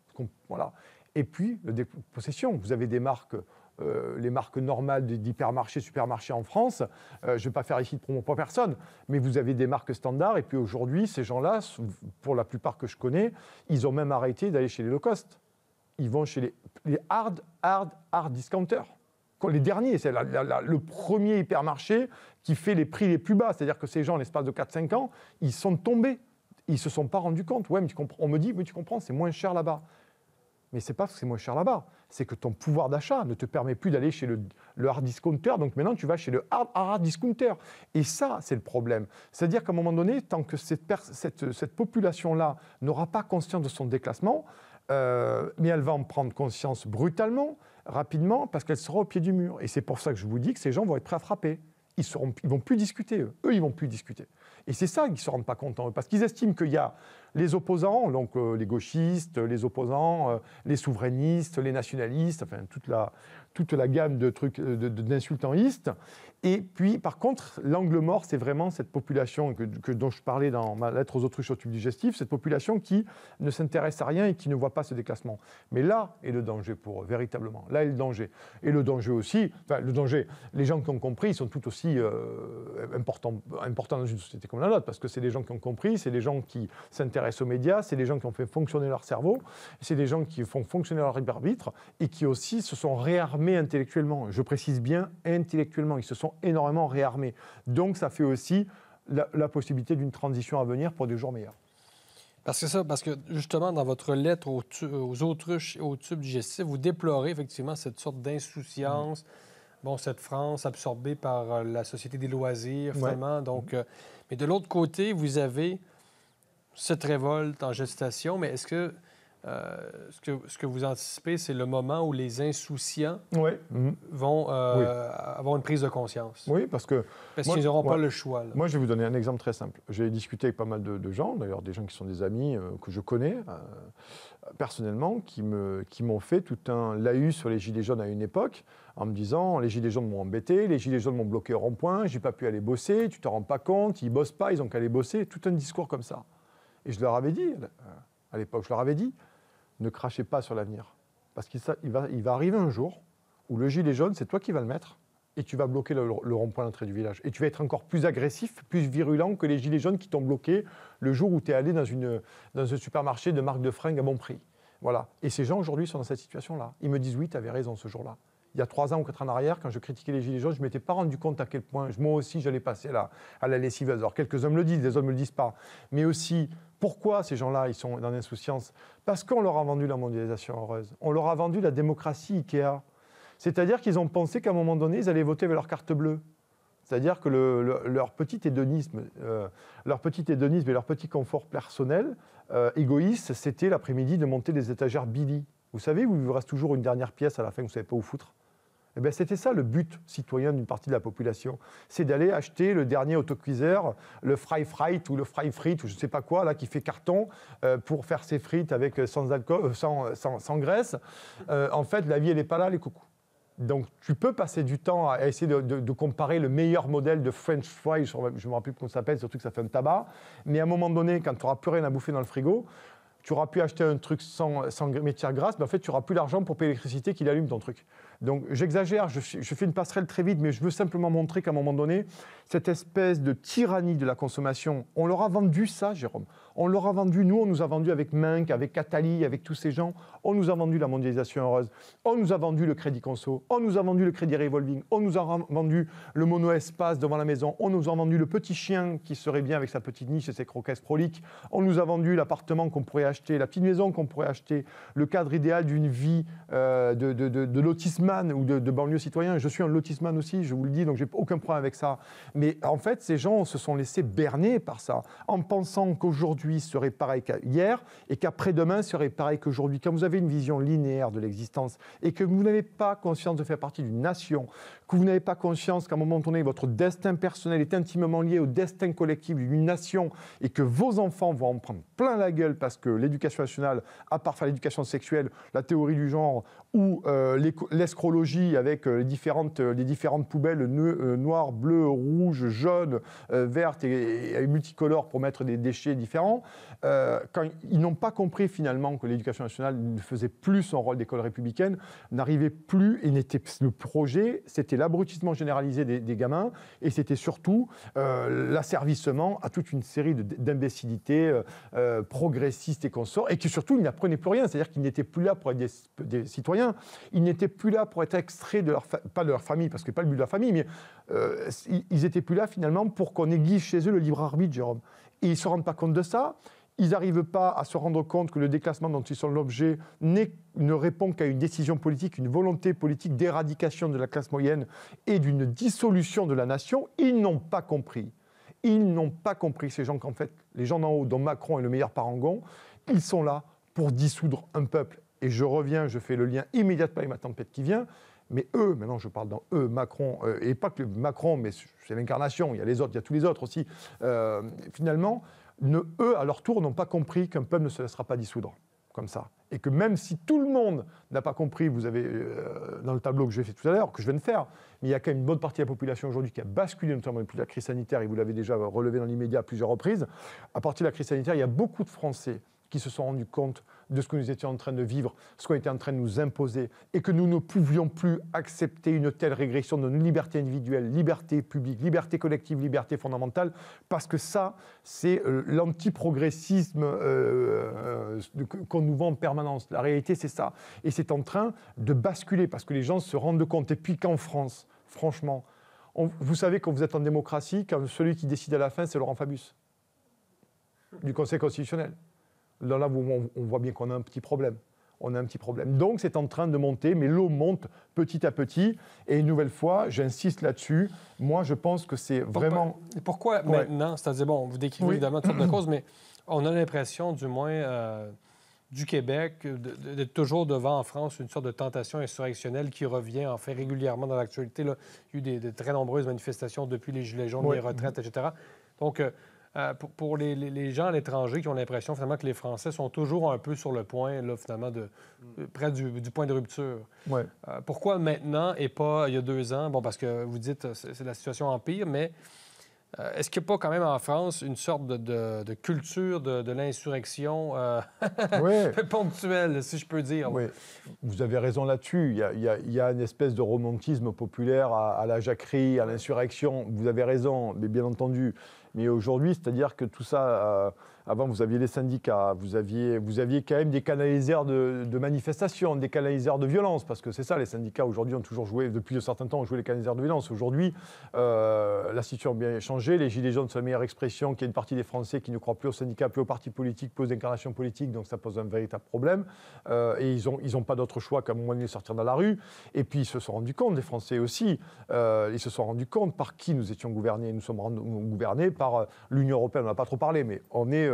Speaker 1: voilà. Et puis, le dépossession. Vous avez des marques, les marques normales d'hypermarchés, supermarchés en France. Je ne vais pas faire ici de promo pour personne, mais vous avez des marques standards. Et puis aujourd'hui, ces gens-là, pour la plupart que je connais, ils ont même arrêté d'aller chez les low cost. Ils vont chez les hard discounters. Les derniers, c'est le premier hypermarché qui fait les prix les plus bas. C'est-à-dire que ces gens, en l'espace de 4-5 ans, ils sont tombés. Ils ne se sont pas rendus compte. Ouais, mais on me dit, mais tu comprends, c'est moins cher là-bas. Mais ce n'est pas parce que c'est moins cher là-bas. C'est que ton pouvoir d'achat ne te permet plus d'aller chez le hard discounter. Donc maintenant, tu vas chez le hard discounter. Et ça, c'est le problème. C'est-à-dire qu'à un moment donné, tant que cette population-là n'aura pas conscience de son déclassement, mais elle va en prendre conscience brutalement, rapidement, parce qu'elle sera au pied du mur. Et c'est pour ça que je vous dis que ces gens vont être prêts à frapper. Ils ne vont plus discuter, eux. Eux, ils ne vont plus discuter. Et c'est ça qu'ils ne se rendent pas compte, parce qu'ils estiment qu'il y a les opposants, donc les gauchistes, les opposants, les souverainistes, les nationalistes, enfin toute la gamme de trucs d'insultantistes. Et puis, par contre, l'angle mort, c'est vraiment cette population dont je parlais dans ma lettre aux autruches au tube digestif, cette population qui ne s'intéresse à rien et qui ne voit pas ce déclassement. Mais là est le danger pour eux, véritablement. Là est le danger. Et le danger aussi, les gens qui ont compris, ils sont tout aussi importants dans une société comme la nôtre, parce que c'est des gens qui ont compris, c'est des gens qui s'intéressent s'intéressent aux médias, c'est des gens qui ont fait fonctionner leur cerveau, c'est des gens qui font fonctionner leur libre arbitre et qui aussi se sont réarmés intellectuellement. Je précise bien intellectuellement, ils se sont énormément réarmés. Donc ça fait aussi la possibilité d'une transition à venir pour des jours meilleurs.
Speaker 2: Parce que justement, dans votre lettre aux autruches et aux tubes digestifs, vous déplorez effectivement cette sorte d'insouciance, cette France absorbée par la société des loisirs, finalement. Donc, mais de l'autre côté, vous avez cette révolte en gestation, mais est-ce que ce que vous anticipez, c'est le moment où les insouciants vont avoir une prise de conscience?
Speaker 1: Oui, parce qu'ils
Speaker 2: n'auront pas le choix. Là.
Speaker 1: Moi, je vais vous donner un exemple très simple. J'ai discuté avec pas mal de gens, d'ailleurs des gens qui sont des amis que je connais personnellement, qui m'ont fait tout un laïus sur les Gilets jaunes à une époque, en me disant « les Gilets jaunes m'ont embêté, les Gilets jaunes m'ont bloqué au rond-point, j'ai pas pu aller bosser, tu te rends pas compte, ils bossent pas, ils ont qu'à aller bosser », tout un discours comme ça. Et je leur avais dit, à l'époque, je leur avais dit, ne crachez pas sur l'avenir. Parce qu'il va arriver un jour où le gilet jaune, c'est toi qui vas le mettre et tu vas bloquer le rond-point à l'entrée du village. Et tu vas être encore plus agressif, plus virulent que les gilets jaunes qui t'ont bloqué le jour où tu es allé dans un supermarché de marque de fringues à bon prix. Voilà. Et ces gens, aujourd'hui, sont dans cette situation-là. Ils me disent, oui, tu avais raison ce jour-là. Il y a 3 ans ou 4 ans en arrière, quand je critiquais les gilets jaunes, je ne m'étais pas rendu compte à quel point, moi aussi, j'allais passer à la lessiveuse. Alors, quelques hommes le disent, les autres ne me le disent pas. Mais aussi, pourquoi ces gens-là, ils sont dans l'insouciance? Parce qu'on leur a vendu la mondialisation heureuse. On leur a vendu la démocratie Ikea. C'est-à-dire qu'ils ont pensé qu'à un moment donné, ils allaient voter avec leur carte bleue. C'est-à-dire que leur petit hédonisme et leur petit confort personnel, égoïste, c'était l'après-midi de monter des étagères Billy. Vous savez, où il vous reste toujours une dernière pièce à la fin que vous ne savez pas où foutre. Eh bien, c'était ça le but citoyen d'une partie de la population. C'est d'aller acheter le dernier autocuiseur, le Fry Fright ou le Fry Frit ou je ne sais pas quoi, là, qui fait carton, pour faire ses frites avec, sans alcool, sans graisse. En fait, la vie, elle n'est pas là, les coucous. Donc, tu peux passer du temps à essayer de comparer le meilleur modèle de French fry, je ne me rappelle plus comment ça s'appelle, surtout que ça fait un tabac. Mais à un moment donné, quand tu n'auras plus rien à bouffer dans le frigo, tu auras pu acheter un truc sans matière grasse, mais en fait, tu n'auras plus l'argent pour payer l'électricité qu'il allume ton truc. Donc, j'exagère, je fais une passerelle très vite, mais je veux simplement montrer qu'à un moment donné, cette espèce de tyrannie de la consommation, on leur a vendu ça, Jérôme. On leur a vendu, nous, on nous a vendu avec Minc, avec Catali, avec tous ces gens, on nous a vendu la mondialisation heureuse, on nous a vendu le crédit conso, on nous a vendu le crédit revolving, on nous a vendu le mono-espace devant la maison, on nous a vendu le petit chien qui serait bien avec sa petite niche et ses croquettes proliques, on nous a vendu l'appartement qu'on pourrait acheter, la petite maison qu'on pourrait acheter, le cadre idéal d'une vie de lotisman ou de banlieue citoyen. Je suis un lotisman aussi, je vous le dis, donc j'ai aucun problème avec ça. Mais en fait, ces gens se sont laissés berner par ça, en pensant qu'aujourd'hui serait pareil qu'hier et qu'après-demain serait pareil qu'aujourd'hui. Quand vous avez une vision linéaire de l'existence et que vous n'avez pas conscience de faire partie d'une nation, que vous n'avez pas conscience qu'à un moment donné, votre destin personnel est intimement lié au destin collectif d'une nation et que vos enfants vont en prendre plein la gueule parce que l'éducation nationale, à part faire l'éducation sexuelle, la théorie du genre ou l'escrologie avec les différentes poubelles noires, bleues, rouges, jaunes, vertes et multicolores pour mettre des déchets différents, quand ils n'ont pas compris finalement que l'éducation nationale ne faisait plus son rôle d'école républicaine, n'arrivait plus, et le projet, c'était l'abrutissement généralisé des gamins, et c'était surtout l'asservissement à toute une série d'imbécilités progressistes et consorts, et que surtout, ils n'apprenaient plus rien, c'est-à-dire qu'ils n'étaient plus là pour être des citoyens, ils n'étaient plus là pour être extraits pas de leur famille, parce que c'est pas le but de la famille, mais ils n'étaient plus là finalement pour qu'on aiguise chez eux le libre arbitre, Jérôme. Et ils ne se rendent pas compte de ça. Ils n'arrivent pas à se rendre compte que le déclassement dont ils sont l'objet ne répond qu'à une décision politique, une volonté politique d'éradication de la classe moyenne et d'une dissolution de la nation. Ils n'ont pas compris. Ils n'ont pas compris, ces gens qu'en fait, les gens d'en haut, dont Macron est le meilleur parangon, ils sont là pour dissoudre un peuple. Et je fais le lien immédiatement avec ma tempête qui vient. Mais eux, maintenant je parle dans eux, Macron, et pas que Macron, mais c'est l'incarnation, il y a les autres, il y a tous les autres aussi, finalement, eux, à leur tour, n'ont pas compris qu'un peuple ne se laissera pas dissoudre, comme ça. Et que même si tout le monde n'a pas compris, vous avez, dans le tableau que j'ai fait tout à l'heure, que je viens de faire, mais il y a quand même une bonne partie de la population aujourd'hui qui a basculé, notamment depuis la crise sanitaire, et vous l'avez déjà relevé dans l'immédiat à plusieurs reprises. À partir de la crise sanitaire, il y a beaucoup de Français qui se sont rendus compte de ce que nous étions en train de vivre, ce qu'on était en train de nous imposer, et que nous ne pouvions plus accepter une telle régression de nos libertés individuelles, liberté publique, liberté collective, liberté fondamentale, parce que ça, c'est l'antiprogressisme qu'on nous vend en permanence. La réalité, c'est ça. Et c'est en train de basculer, parce que les gens se rendent compte. Et puis qu'en France, franchement, vous savez, quand vous êtes en démocratie, quand celui qui décide à la fin, c'est Laurent Fabius, du Conseil constitutionnel. Là, on voit bien qu'on a un petit problème. On a un petit problème. Donc, c'est en train de monter, mais l'eau monte petit à petit. Et une nouvelle fois, j'insiste là-dessus, moi, je pense que c'est vraiment...
Speaker 2: Pourquoi maintenant? C'est-à-dire, bon, vous décrivez évidemment toutes sortes de causes, mais on a l'impression, du moins, du Québec, d'être toujours devant, en France, une sorte de tentation insurrectionnelle qui revient, en fait, régulièrement dans l'actualité. Là. Il y a eu de très nombreuses manifestations depuis les Gilets jaunes, les retraites, etc. Donc... pour les gens à l'étranger qui ont l'impression finalement que les Français sont toujours un peu sur le point, là, finalement, près du point de rupture.
Speaker 1: Ouais.
Speaker 2: Pourquoi maintenant et pas il y a 2 ans? Bon, parce que vous dites c'est la situation empire, mais est-ce qu'il n'y a pas quand même en France une sorte de culture de l'insurrection ponctuelle, si je peux dire?
Speaker 1: Oui, vous avez raison là-dessus. Il y a une espèce de romantisme populaire à la jacquerie, à l'insurrection. Vous avez raison, mais bien entendu. Mais aujourd'hui, c'est-à-dire que tout ça, avant vous aviez les syndicats, vous aviez quand même des canaliseurs de manifestations, des canaliseurs de violence, parce que c'est ça, les syndicats aujourd'hui ont toujours joué, depuis un certain temps, ont joué les canaliseurs de violence. Aujourd'hui, la situation a bien changé. Les Gilets jaunes sont la meilleure expression, qu'il y a une partie des Français qui ne croient plus aux syndicats, plus aux partis politiques, plus aux incarnations politiques, donc ça pose un véritable problème. Et ils ont pas d'autre choix qu'à un moment donné de sortir dans la rue. Et puis ils se sont rendus compte, les Français aussi, ils se sont rendus compte par qui nous étions gouvernés. Nous sommes gouvernés par l'Union européenne. On n'a pas trop parlé, mais on est...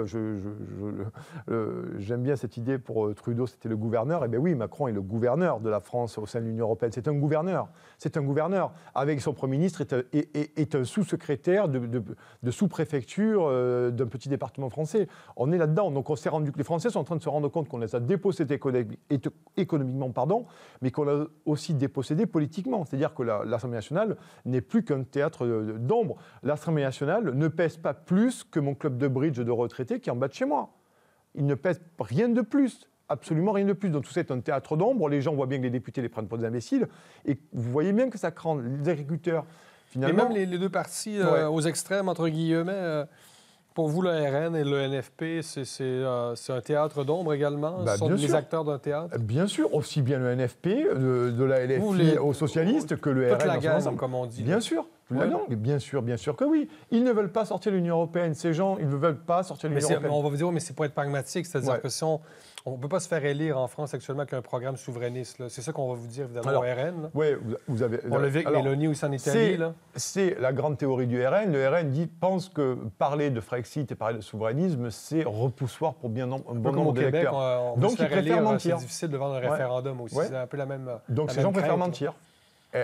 Speaker 1: j'aime bien cette idée pour Trudeau, c'était le gouverneur. Eh bien oui, Macron est le gouverneur de la France au sein de l'Union européenne. C'est un gouverneur. C'est un gouverneur. Avec son Premier ministre, est un sous-secrétaire de sous-préfecture d'un petit département français. On est là-dedans. Donc on s'est rendu... Les Français sont en train de se rendre compte qu'on les a dépossédés économiquement, mais qu'on l'a aussi dépossédés politiquement. C'est-à-dire que l'Assemblée nationale n'est plus qu'un théâtre d'ombre. L'Assemblée nationale ne pèse pas plus que mon club de bridge de retraités qui est en bas de chez moi. Il ne pèse rien de plus, absolument rien de plus. Donc tout ça est un théâtre d'ombre. Les gens voient bien que les députés les prennent pour des imbéciles. Et vous voyez bien que ça craint les agriculteurs. Finalement,
Speaker 2: et même les deux partis aux extrêmes, entre guillemets, pour vous, le RN et le NFP, c'est un théâtre d'ombre également? Ce sont les acteurs d'un théâtre? Bien
Speaker 1: sûr, aussi bien le NFP, de la LFI aux socialistes, que le RN.
Speaker 2: Toute la gamme, comme on dit.
Speaker 1: Bien sûr. Non, mais bien sûr que oui. Ils ne veulent pas sortir de l'Union européenne. Ces gens, ils ne veulent pas sortir de l'Union européenne.
Speaker 2: On va vous dire, mais c'est pour être pragmatique. C'est-à-dire que si on ne peut pas se faire élire en France actuellement qu'un programme souverainiste. C'est ça qu'on va vous dire, évidemment, au RN.
Speaker 1: Oui, vous avez...
Speaker 2: On l'a vu avec Mélanie aussi en Italie.
Speaker 1: C'est la grande théorie du RN. Le RN pense que parler de Frexit et parler de souverainisme, c'est repoussoir pour un bon nombre d'électeurs.
Speaker 2: Donc, ils préfèrent mentir. C'est difficile de vendre un référendum aussi. C'est un peu la même...
Speaker 1: Donc, ces gens préfèrent mentir.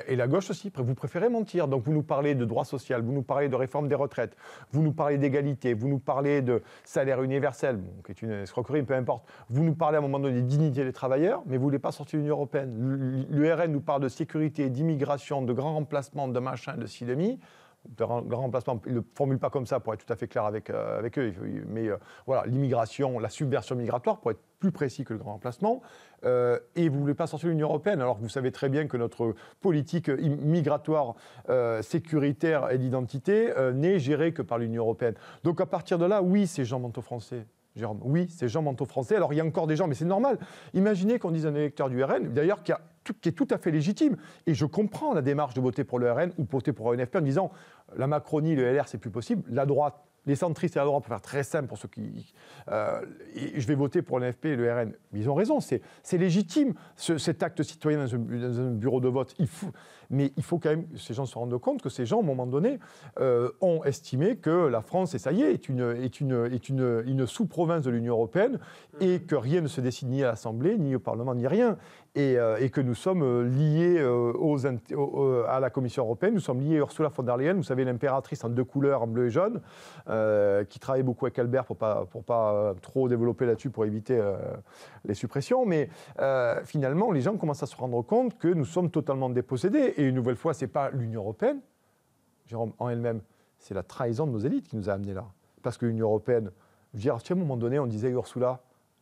Speaker 1: Et la gauche aussi, vous préférez mentir. Donc vous nous parlez de droit social, vous nous parlez de réforme des retraites, vous nous parlez d'égalité, vous nous parlez de salaire universel, qui est une escroquerie, peu importe. Vous nous parlez à un moment donné de dignité des travailleurs, mais vous ne voulez pas sortir de l'Union européenne. Le RN nous parle de sécurité, d'immigration, de grands remplacements, de machin, de ci, de mi. De grand remplacement, ils ne le formulent pas comme ça pour être tout à fait clair avec eux, mais voilà, l'immigration, la subversion migratoire, pour être plus précis que le grand remplacement, et vous ne voulez pas sortir de l'Union européenne, alors que vous savez très bien que notre politique migratoire, sécuritaire et d'identité n'est gérée que par l'Union européenne. Donc à partir de là, oui, ces gens mentent aux Français. Jérôme, oui, ces gens mentent aux Français. Alors il y a encore des gens, mais c'est normal. Imaginez qu'on dise à un électeur du RN, d'ailleurs, qui est tout à fait légitime, et je comprends la démarche de voter pour le RN ou voter pour un NFP en disant la Macronie, le LR, c'est plus possible. La droite, les centristes et la droite, pour faire très simple pour ceux qui... je vais voter pour le NFP et le RN. Mais ils ont raison, c'est légitime, cet acte citoyen dans un bureau de vote. Mais il faut quand même que ces gens se rendent compte que ces gens, à un moment donné, ont estimé que la France, et ça y est une sous-province de l'Union européenne, et que rien ne se décide ni à l'Assemblée, ni au Parlement, ni rien. Et que nous sommes liés à la Commission européenne, nous sommes liés à Ursula von der Leyen, vous savez, l'impératrice en 2 couleurs, en bleu et jaune, qui travaille beaucoup avec Albert pour pas trop développer là-dessus, pour éviter les suppressions. Mais finalement, les gens commencent à se rendre compte que nous sommes totalement dépossédés. Et une nouvelle fois, ce n'est pas l'Union européenne, Jérôme, en elle-même, c'est la trahison de nos élites qui nous a amenés là. Parce que l'Union européenne, je veux dire, à un moment donné, on disait Ursula,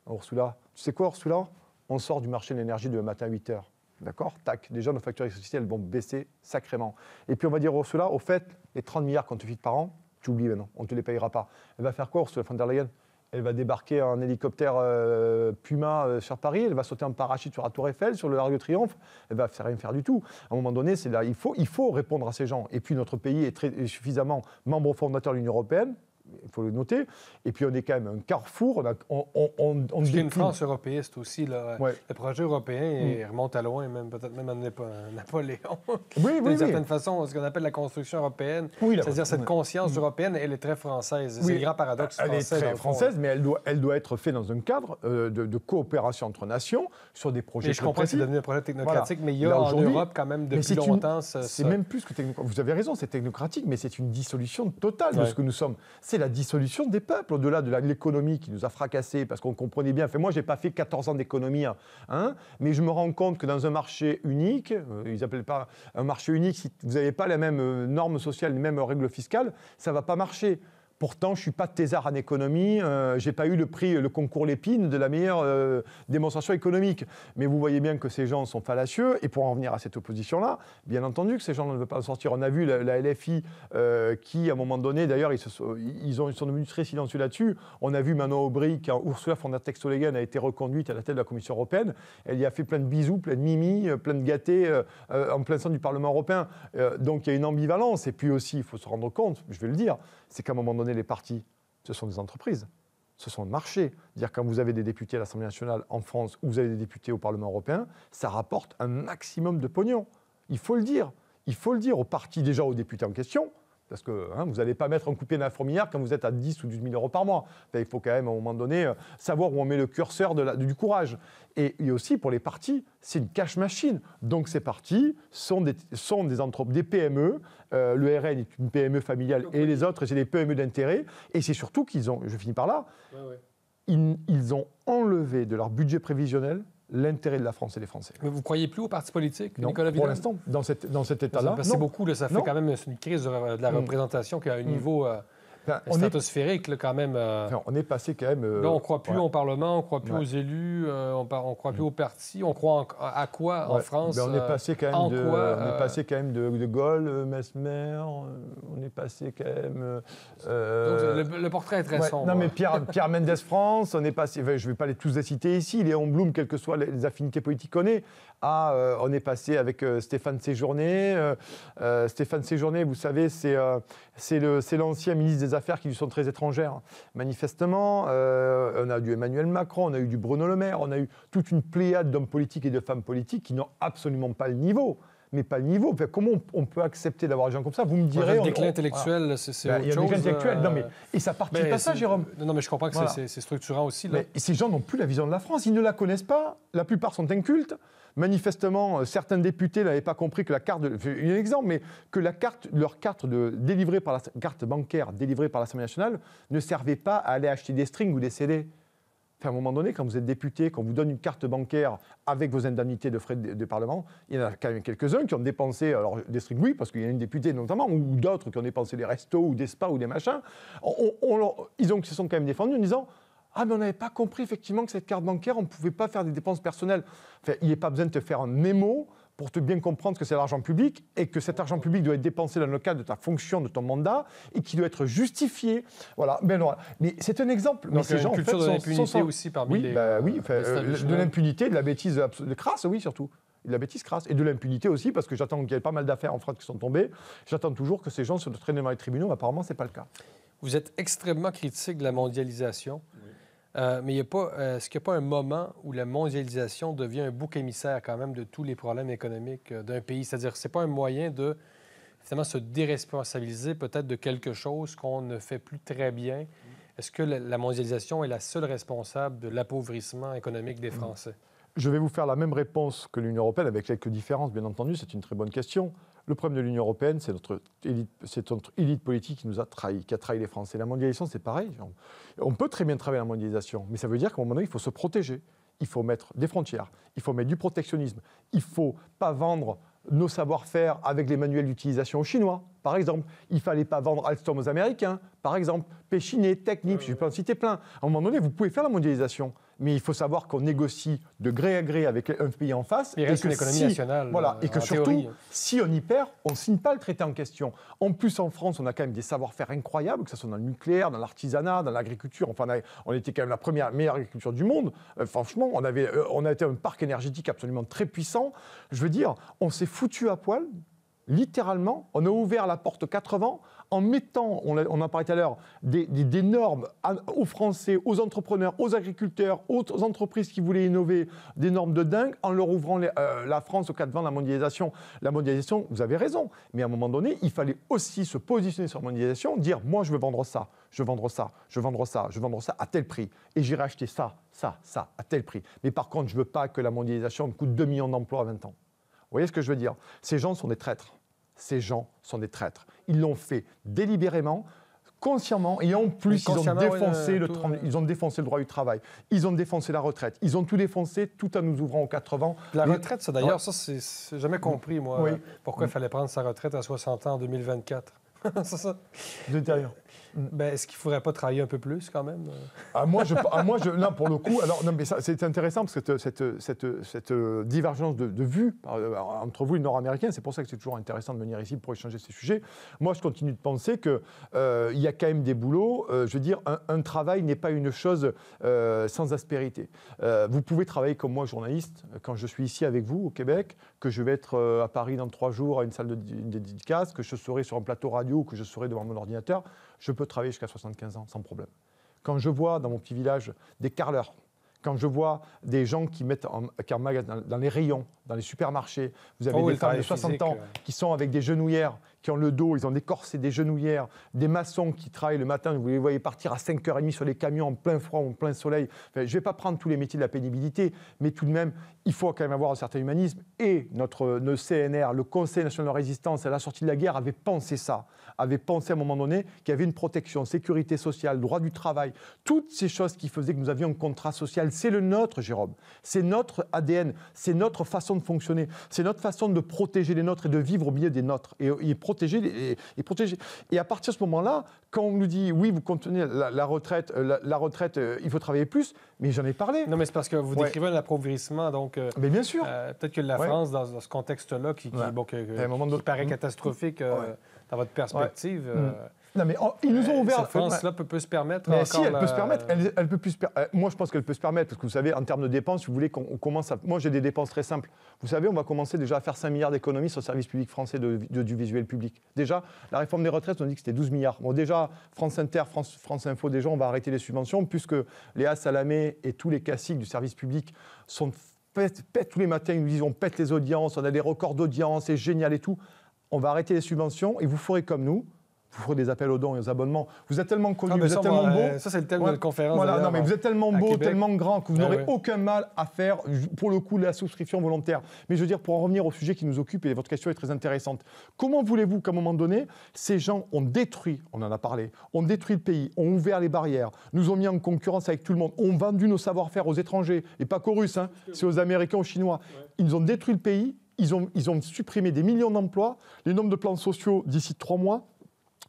Speaker 1: Ursula, tu sais quoi, Ursula? On sort du marché de l'énergie demain matin à 8h. D'accord? Tac. Déjà, nos factures d'électricité, elles vont baisser sacrément. Et puis, on va dire, Ursula, au fait, les 30 milliards qu'on te file par an, tu oublies maintenant, on ne te les payera pas. Elle va faire quoi, Ursula von der Leyen? Elle va débarquer en hélicoptère Puma sur Paris, elle va sauter en parachute sur la Tour Eiffel, sur le Arc de Triomphe, elle va rien faire du tout. À un moment donné, c'est là, il faut répondre à ces gens. Et puis, notre pays est suffisamment membre fondateur de l'Union européenne, il faut le noter. Et puis, on est quand même un carrefour.
Speaker 2: Parce qu'il y a une France européiste aussi. Là. Ouais. Le projet européen il remonte à loin, peut-être même à Napoléon.
Speaker 1: Oui,
Speaker 2: d'une certaine façon, ce qu'on appelle la construction européenne. Oui, c'est-à-dire cette conscience européenne, elle est très française. C'est le grand paradoxe français.
Speaker 1: Elle est très française, mais elle doit être faite dans un cadre de coopération entre nations sur des projets
Speaker 2: très précis. Je comprends que c'est devenu un projet technocratique, mais il y a en Europe quand même depuis longtemps...
Speaker 1: C'est même plus que technocratique. Vous avez raison, c'est technocratique, mais c'est une dissolution totale de ce que nous sommes. C'est la dissolution des peuples, au-delà de l'économie qui nous a fracassés, parce qu'on comprenait bien. Moi, je n'ai pas fait 14 ans d'économie, mais je me rends compte que dans un marché unique, ils n'appellent pas un marché unique, si vous n'avez pas les mêmes normes sociales, les mêmes règles fiscales, ça ne va pas marcher. Pourtant, je ne suis pas thésard en économie, je n'ai pas eu le concours Lépine de la meilleure démonstration économique. Mais vous voyez bien que ces gens sont fallacieux, et pour en venir à cette opposition-là, bien entendu que ces gens ne veulent pas en sortir. On a vu la LFI qui, à un moment donné, d'ailleurs, ils sont devenus très silencieux là-dessus. On a vu Manon Aubry, quand Ursula von der Leyen a été reconduite à la tête de la Commission européenne, elle y a fait plein de bisous, plein de mimi, plein de gâtés en plein centre du Parlement européen. Donc il y a une ambivalence, et puis aussi, il faut se rendre compte, je vais le dire, c'est qu'à un moment donné, les partis, ce sont des entreprises, ce sont des marchés. Dire quand vous avez des députés à l'Assemblée nationale en France ou vous avez des députés au Parlement européen, ça rapporte un maximum de pognon. Il faut le dire. Il faut le dire aux partis, déjà aux députés en question, parce que vous n'allez pas mettre un coup de pied dans la fourmilière quand vous êtes à 10 ou 12 000 euros par mois. Enfin, il faut quand même, à un moment donné, savoir où on met le curseur du courage. Et aussi, pour les partis, c'est une cash machine. Donc, ces partis sont des PME. Le RN est une PME familiale et les autres, c'est des PME d'intérêt. Et c'est surtout qu'ils ont, je finis par là, ils ont enlevé de leur budget prévisionnel l'intérêt de la France et des Français.
Speaker 2: Mais vous ne croyez plus aux partis politiques,
Speaker 1: non,
Speaker 2: Nicolas Vidal?
Speaker 1: Pour l'instant, dans cet état-là,
Speaker 2: c'est beaucoup, ça fait quand même une crise de la représentation qui a un niveau stratosphérique, là, quand même.
Speaker 1: On est passé quand même...
Speaker 2: Là, on ne croit plus au Parlement, on ne croit plus aux élus, on ne croit plus aux partis. On croit à quoi en France?
Speaker 1: On est passé quand même de Gaulle, Mesmer, on est passé quand même...
Speaker 2: Donc, le portrait est très sombre.
Speaker 1: Non, mais Pierre Mendès France, on est passé... je ne vais pas les tous les citer ici, Léon Blum, quelles que soient les affinités politiques qu'on ait. On est passé avec Stéphane Séjourné. Stéphane Séjourné, vous savez, c'est l'ancien ministre des Affaires qui lui sont très étrangères, manifestement. On a eu Emmanuel Macron, on a eu du Bruno Le Maire, on a eu toute une pléiade d'hommes politiques et de femmes politiques qui n'ont absolument pas le niveau. Mais pas le niveau. Enfin, comment on peut accepter d'avoir des gens comme ça? Vous me direz...
Speaker 2: Le déclin intellectuel, c'est autre chose.
Speaker 1: Il y a un déclin intellectuel. Non, mais, et ça participe pas ça, Jérôme.
Speaker 2: Non, mais je comprends que c'est structurant aussi. Là.
Speaker 1: Mais ces gens n'ont plus la vision de la France. Ils ne la connaissent pas. La plupart sont incultes. Manifestement, certains députés n'avaient pas compris que la carte... Il y a un exemple, mais que leur carte bancaire délivrée par l'Assemblée nationale ne servait pas à aller acheter des strings ou des CD. Enfin, à un moment donné, quand vous êtes député, qu'on vous donne une carte bancaire avec vos indemnités de frais de Parlement, il y en a quand même quelques-uns qui ont dépensé, alors des strings, oui, parce qu'il y a une députée notamment, ou d'autres qui ont dépensé des restos ou des spas ou des machins. Ils se sont quand même défendus en disant... Ah, mais on n'avait pas compris effectivement que cette carte bancaire, on ne pouvait pas faire des dépenses personnelles. Enfin, il n'y a pas besoin de te faire un mémo pour te bien comprendre que c'est l'argent public et que cet argent public doit être dépensé dans le cadre de ta fonction, de ton mandat et qui doit être justifié. Voilà. Mais c'est un exemple.
Speaker 2: Donc, mais ces gens, une culture de l'impunité aussi parmi les...
Speaker 1: de l'impunité, de la bêtise de crasse, oui, surtout. De la bêtise crasse. Et de l'impunité aussi, parce que j'attends qu'il y ait pas mal d'affaires en France qui sont tombées. J'attends toujours que ces gens se traînent devant les tribunaux, mais apparemment, ce n'est pas le cas.
Speaker 2: Vous êtes extrêmement critique de la mondialisation. Mais est-ce qu'il n'y a pas un moment où la mondialisation devient un bouc émissaire quand même de tous les problèmes économiques d'un pays? C'est-à-dire que ce n'est pas un moyen de finalement se déresponsabiliser peut-être de quelque chose qu'on ne fait plus très bien. Est-ce que la mondialisation est la seule responsable de l'appauvrissement économique des Français?
Speaker 1: Je vais vous faire la même réponse que l'Union européenne, avec quelques différences, bien entendu. C'est une très bonne question. Le problème de l'Union européenne, c'est notre élite politique qui nous a trahis, qui a trahi les Français. La mondialisation, c'est pareil. On peut très bien travailler la mondialisation, mais ça veut dire qu'à un moment donné, il faut se protéger. Il faut mettre des frontières, il faut mettre du protectionnisme. Il ne faut pas vendre nos savoir-faire avec les manuels d'utilisation aux Chinois. par exemple. Il ne fallait pas vendre Alstom aux Américains, par exemple. Péchinet, Technip, je peux en citer plein. À un moment donné, vous pouvez faire la mondialisation. Mais il faut savoir qu'on négocie de gré à gré avec un pays en face.
Speaker 2: Il reste une économie nationale.
Speaker 1: Voilà, et que surtout,
Speaker 2: théorie.
Speaker 1: si on y perd, on ne signe pas le traité en question. En plus, en France, on a quand même des savoir-faire incroyables, que ce soit dans le nucléaire, dans l'artisanat, dans l'agriculture. Enfin, on était quand même la meilleure agriculture du monde. Franchement, on a été un parc énergétique absolument très puissant. Je veux dire, on s'est foutu à poil. Littéralement, on a ouvert la porte 4 vents en mettant, on en parlait tout à l'heure, des normes aux Français, aux entrepreneurs, aux agriculteurs, aux entreprises qui voulaient innover, des normes de dingue, en leur ouvrant la France aux 4 vents de la mondialisation. La mondialisation, vous avez raison, mais à un moment donné, il fallait aussi se positionner sur la mondialisation, dire « moi, je veux vendre ça, je veux vendre ça, je veux vendre ça, je veux vendre ça à tel prix, et j'irai acheter ça, à tel prix. Mais par contre, je ne veux pas que la mondialisation me coûte 2 millions d'emplois à 20 ans. » Vous voyez ce que je veux dire? Ces gens sont des traîtres. Ces gens sont des traîtres. Ils l'ont fait délibérément, consciemment, et en plus, ils ont défoncé le droit du travail. Ils ont défoncé la retraite. Ils ont tout défoncé, tout en nous ouvrant aux 4 vents.
Speaker 2: La retraite, ça d'ailleurs, ça, c'est jamais compris, moi,
Speaker 1: oui.
Speaker 2: Pourquoi il fallait prendre sa retraite à 60 ans en 2024. C'est ça. Est-ce qu'il ne faudrait pas travailler un peu plus, quand même?
Speaker 1: Là, pour le coup, alors, non, mais ça, c'est intéressant, parce que cette divergence de vue entre vous et les Nord-Américains, c'est pour ça que c'est toujours intéressant de venir ici pour échanger ces sujets. Moi, je continue de penser qu'il y a quand même des boulots. Je veux dire, un travail n'est pas une chose sans aspérité. Vous pouvez travailler comme moi, journaliste, quand je suis ici avec vous, au Québec, que je vais être à Paris dans 3 jours à une salle de dédicace, que je serai sur un plateau radio ou que je serai devant mon ordinateur. Je peux travailler jusqu'à 75 ans sans problème. Quand je vois dans mon petit village des carreleurs, quand je vois des gens qui emmagasent dans les rayons, dans les supermarchés, vous avez des femmes de 60 ans qui sont avec des genouillères, qui ont le dos, ils ont des corsets, des genouillères, des maçons qui travaillent le matin, vous les voyez partir à 5h30 sur les camions en plein froid, en plein soleil. Enfin, je ne vais pas prendre tous les métiers de la pénibilité, mais tout de même, il faut quand même avoir un certain humanisme. Et notre CNR, le Conseil national de résistance, à la sortie de la guerre, avait pensé ça, avait pensé à un moment donné qu'il y avait une protection, sécurité sociale, droit du travail, toutes ces choses qui faisaient que nous avions un contrat social. C'est le nôtre, Jérôme. C'est notre ADN, c'est notre façon de fonctionner, c'est notre façon de protéger les nôtres et de vivre au milieu des nôtres. Et protéger. Et à partir de ce moment-là, quand on nous dit, oui, vous contenez la retraite, il faut travailler plus, mais j'en ai parlé.
Speaker 2: Non, mais c'est parce que vous décrivez un appauvrissement, donc...
Speaker 1: mais bien sûr.
Speaker 2: Peut-être que la France, dans ce contexte-là, qui paraît catastrophique dans votre perspective...
Speaker 1: Non, mais ils nous ont ouvert...
Speaker 2: Cette France-là peut se permettre
Speaker 1: mais si, elle peut se permettre. Elle peut plus se moi, je pense qu'elle peut se permettre, parce que vous savez, en termes de dépenses, si vous voulez qu'on commence à... Moi, j'ai des dépenses très simples. Vous savez, on va commencer déjà à faire 5 milliards d'économies sur le service public français du visuel public. Déjà, la réforme des retraites, on dit que c'était 12 milliards. Bon, déjà, France Inter, France Info, déjà, on va arrêter les subventions, puisque Léa Salamé et tous les classiques du service public pètent tous les matins, ils nous disent on pète les audiences, on a des records d'audience, c'est génial et tout. On va arrêter les subventions et vous ferez comme nous. Vous ferez des appels aux dons et aux abonnements. Vous êtes tellement connus, vous êtes tellement beaux.
Speaker 2: Ça, c'est le thème de la conférence.
Speaker 1: Voilà, non, mais vous êtes tellement beaux, tellement grands que vous n'aurez
Speaker 2: oui.
Speaker 1: aucun mal à faire, pour le coup, la souscription volontaire. Mais je veux dire, pour en revenir au sujet qui nous occupe, et votre question est très intéressante. Comment voulez-vous qu'à un moment donné, ces gens ont détruit, on en a parlé, ont détruit le pays, ont ouvert les barrières, nous ont mis en concurrence avec tout le monde, ont vendu nos savoir-faire aux étrangers, et pas qu'aux Russes, c'est aux Américains, aux Chinois. Ils nous ont détruit le pays, ils ont supprimé des millions d'emplois, les nombres de plans sociaux d'ici 3 mois,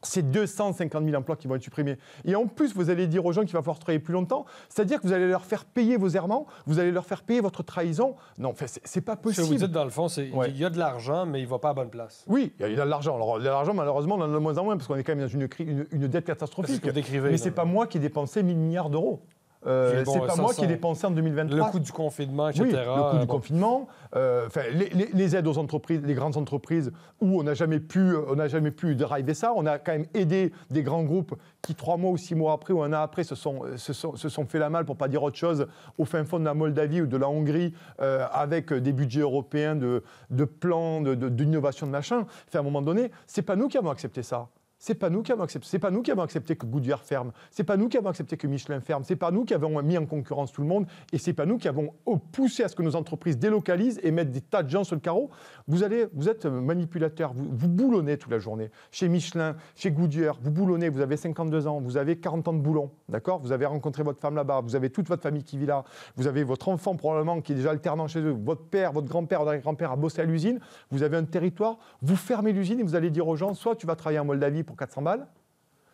Speaker 1: c'est 250 000 emplois qui vont être supprimés. Et en plus, vous allez dire aux gens qu'il va falloir travailler plus longtemps, c'est-à-dire que vous allez leur faire payer vos errements, vous allez leur faire payer votre trahison. Non, enfin, c'est pas possible.
Speaker 2: Ce que vous dites, dans le fond, c'est qu'il y a de l'argent, mais il ne va pas à bonne place.
Speaker 1: Oui, il y a de l'argent. Alors, l'argent, malheureusement, on en a de moins en moins, parce qu'on est quand même dans une dette catastrophique.
Speaker 2: C'est ce que vous décrivez,
Speaker 1: mais ce n'est pas moi qui ai dépensé 1 000 milliards d'euros. C'est pas moi qui ai dépensé en 2023.
Speaker 2: Le coût du confinement, etc.
Speaker 1: Oui, le coût du confinement, les aides aux entreprises, les grandes entreprises, où on n'a jamais pu driver ça. On a quand même aidé des grands groupes qui, 3 mois ou 6 mois après ou 1 an après, se sont fait la malle, pour ne pas dire autre chose, au fin fond de la Moldavie ou de la Hongrie, avec des budgets européens de plans, d'innovation de machin. Enfin, à un moment donné, ce n'est pas nous qui avons accepté ça. C'est pas nous qui avons accepté. C'est pas nous qui avons accepté que Goodyear ferme. C'est pas nous qui avons accepté que Michelin ferme. C'est pas nous qui avons mis en concurrence tout le monde. Et c'est pas nous qui avons poussé à ce que nos entreprises délocalisent et mettent des tas de gens sur le carreau. Vous êtes manipulateur. Vous boulonnez toute la journée. Chez Michelin, chez Goodyear, vous boulonnez. Vous avez 52 ans. Vous avez 40 ans de boulon. D'accord ? Vous avez rencontré votre femme là-bas. Vous avez toute votre famille qui vit là. Vous avez votre enfant probablement qui est déjà alternant chez eux. Votre père, votre grand-père, votre arrière-grand-père a bossé à l'usine. Vous avez un territoire. Vous fermez l'usine et vous allez dire aux gens, soit tu vas travailler en Moldavie pour 400 balles,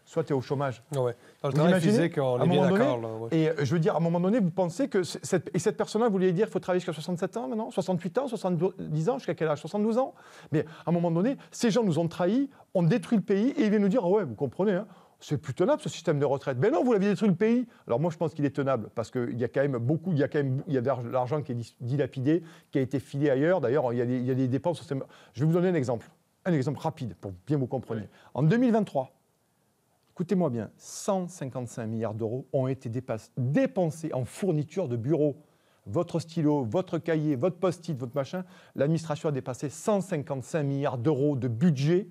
Speaker 1: soit tu es au chômage.
Speaker 2: Ouais. Dans le travail physique, on est bien d'accord. Là, ouais.
Speaker 1: Et je veux dire, à un moment donné, vous pensez que cette personne-là, vous voulez dire qu'il faut travailler jusqu'à 67 ans maintenant, 68 ans, 70 ans, jusqu'à quel âge ? 72 ans ? Mais à un moment donné, ces gens nous ont trahis, ont détruit le pays, et ils viennent nous dire, ouais, vous comprenez, hein, c'est plus tenable ce système de retraite. Ben non, vous l'avez détruit le pays. Alors moi, je pense qu'il est tenable, parce qu'il y a quand même beaucoup, il y a de l'argent qui est dilapidé, qui a été filé ailleurs. D'ailleurs, il y a des dépenses. Je vais vous donner un exemple rapide, pour bien vous compreniez. Oui. En 2023, écoutez-moi bien, 155 milliards d'euros ont été dépensés en fourniture de bureaux. Votre stylo, votre cahier, votre post-it, votre machin, l'administration a dépassé 155 milliards d'euros de budget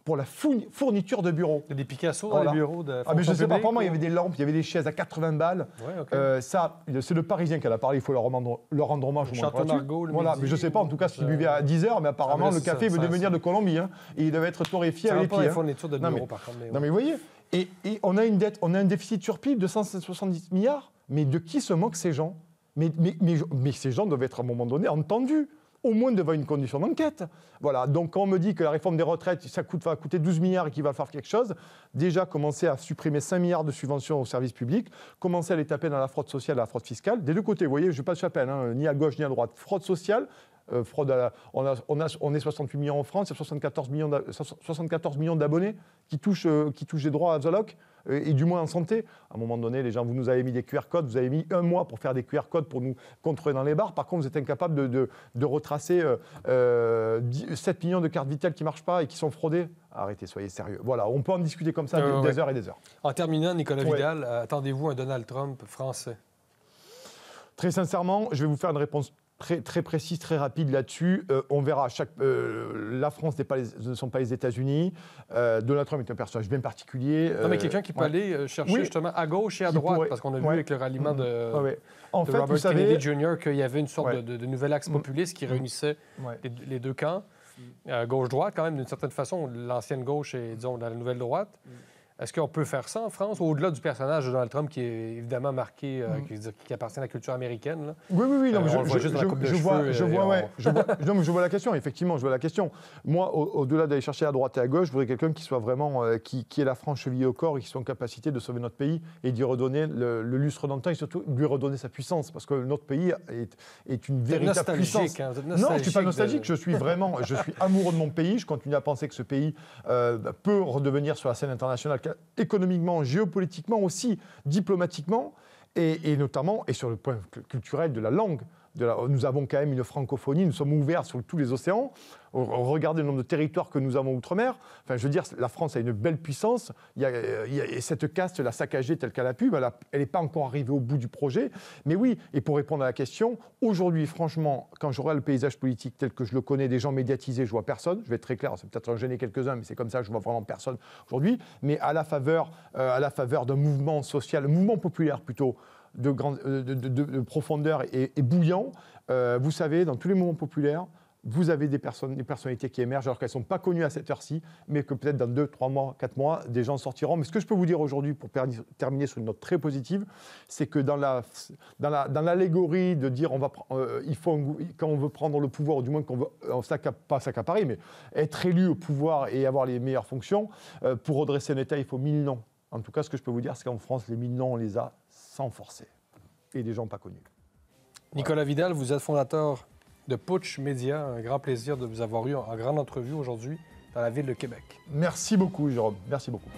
Speaker 1: pour la fourniture de bureaux.
Speaker 2: Il y a des Picasso dans les bureaux de
Speaker 1: mais je ne sais pas, apparemment, il y avait des lampes, il y avait des chaises à 80 balles.
Speaker 2: Ouais, okay.
Speaker 1: Ça, c'est le Parisien qui en a parlé, il faut leur rendre hommage.
Speaker 2: Château Margaux, le
Speaker 1: voilà,
Speaker 2: midi,
Speaker 1: mais je ne sais pas, en tout cas, s'il buvait à 10h, mais apparemment, le café veut devenir de Colombie. Hein, et il devait être torréfié avec les pieds.
Speaker 2: Ça fourniture de bureaux, par contre.
Speaker 1: Non, mais vous voyez, et on a une dette, on a un déficit sur PIB de 170 milliards. Mais de qui se moquent ces gens ? mais ces gens doivent être, à un moment donné, entendus. Au moins devant une condition d'enquête. Voilà. Donc, quand on me dit que la réforme des retraites, va coûter 12 milliards et qu'il va faire quelque chose, déjà commencer à supprimer 5 milliards de subventions aux services publics, commencer à les taper dans la fraude sociale et la fraude fiscale, des deux côtés. Vous voyez, je ne vais pas de chapelle, hein, ni à gauche ni à droite. Fraude sociale, on est 68 millions en France, il y a 74 millions d'abonnés qui touchent des droits à Zoloc. Et du moins en santé. À un moment donné, les gens, vous nous avez mis des QR codes, vous avez mis 1 mois pour faire des QR codes pour nous contrôler dans les bars. Par contre, vous êtes incapable de retracer 7 millions de cartes vitales qui ne marchent pas et qui sont fraudées. Arrêtez, soyez sérieux. Voilà, on peut en discuter comme ça des heures et des heures.
Speaker 2: En terminant, Nicolas Vidal, attendez-vous un Donald Trump français?
Speaker 1: Très sincèrement, je vais vous faire une réponse très précise, très rapide là-dessus. On verra. La France ne sont pas les États-Unis. Donald Trump est un personnage bien particulier.
Speaker 2: Non, mais quelqu'un qui peut aller chercher justement à gauche et à droite, parce qu'on a vu avec le ralliement de Robert Kennedy Jr. qu'il y avait une sorte de nouvel axe populiste qui réunissait les deux camps. Gauche-droite, quand même, d'une certaine façon, l'ancienne gauche et, disons, la nouvelle droite. Est-ce qu'on peut faire ça en France, au-delà du personnage de Donald Trump qui est évidemment marqué, qui appartient à la culture américaine? Là.
Speaker 1: Oui. Non, je vois la question, effectivement, je vois la question. Moi, au-delà d'aller chercher à droite et à gauche, je voudrais quelqu'un qui soit vraiment, qui ait la franche cheville au corps et qui soit en capacité de sauver notre pays et d'y redonner le lustre d'antan et surtout lui redonner sa puissance, parce que notre pays est une véritable puissance.
Speaker 2: Hein,
Speaker 1: non, je ne suis pas nostalgique, je suis amoureux de mon pays, je continue à penser que ce pays peut redevenir sur la scène internationale économiquement, géopolitiquement aussi, diplomatiquement, et notamment, et sur le point culturel de la langue. Nous avons quand même une francophonie, nous sommes ouverts sur tous les océans. Regardez le nombre de territoires que nous avons outre-mer. Enfin, je veux dire, la France a une belle puissance. Il y a cette caste, la saccagée telle qu'elle a pu, elle n'est pas encore arrivée au bout du projet. Mais oui, et pour répondre à la question, aujourd'hui, franchement, quand je regarde le paysage politique tel que je le connais, des gens médiatisés, je vois personne. Je vais être très clair, c'est peut-être en gêner quelques-uns, mais c'est comme ça, je vois vraiment personne aujourd'hui. Mais à la faveur d'un mouvement social, un mouvement populaire plutôt, de profondeur et bouillant. Vous savez, dans tous les mouvements populaires, vous avez des personnalités qui émergent alors qu'elles ne sont pas connues à cette heure-ci, mais que peut-être dans 2, 3 mois, 4 mois, des gens sortiront. Mais ce que je peux vous dire aujourd'hui, pour terminer sur une note très positive, c'est que dans l'allégorie de dire quand on veut prendre le pouvoir, ou du moins qu'on veut, pas s'accaparer, mais être élu au pouvoir et avoir les meilleures fonctions, pour redresser un État, il faut 1000 noms. En tout cas, ce que je peux vous dire, c'est qu'en France, les 1000 noms, on les a sans forcer. Et des gens pas connus.
Speaker 2: Nicolas Vidal, vous êtes fondateur de Putsch Média. Un grand plaisir de vous avoir eu en grande entrevue aujourd'hui dans la ville de Québec.
Speaker 1: Merci beaucoup, Jérôme. Merci beaucoup.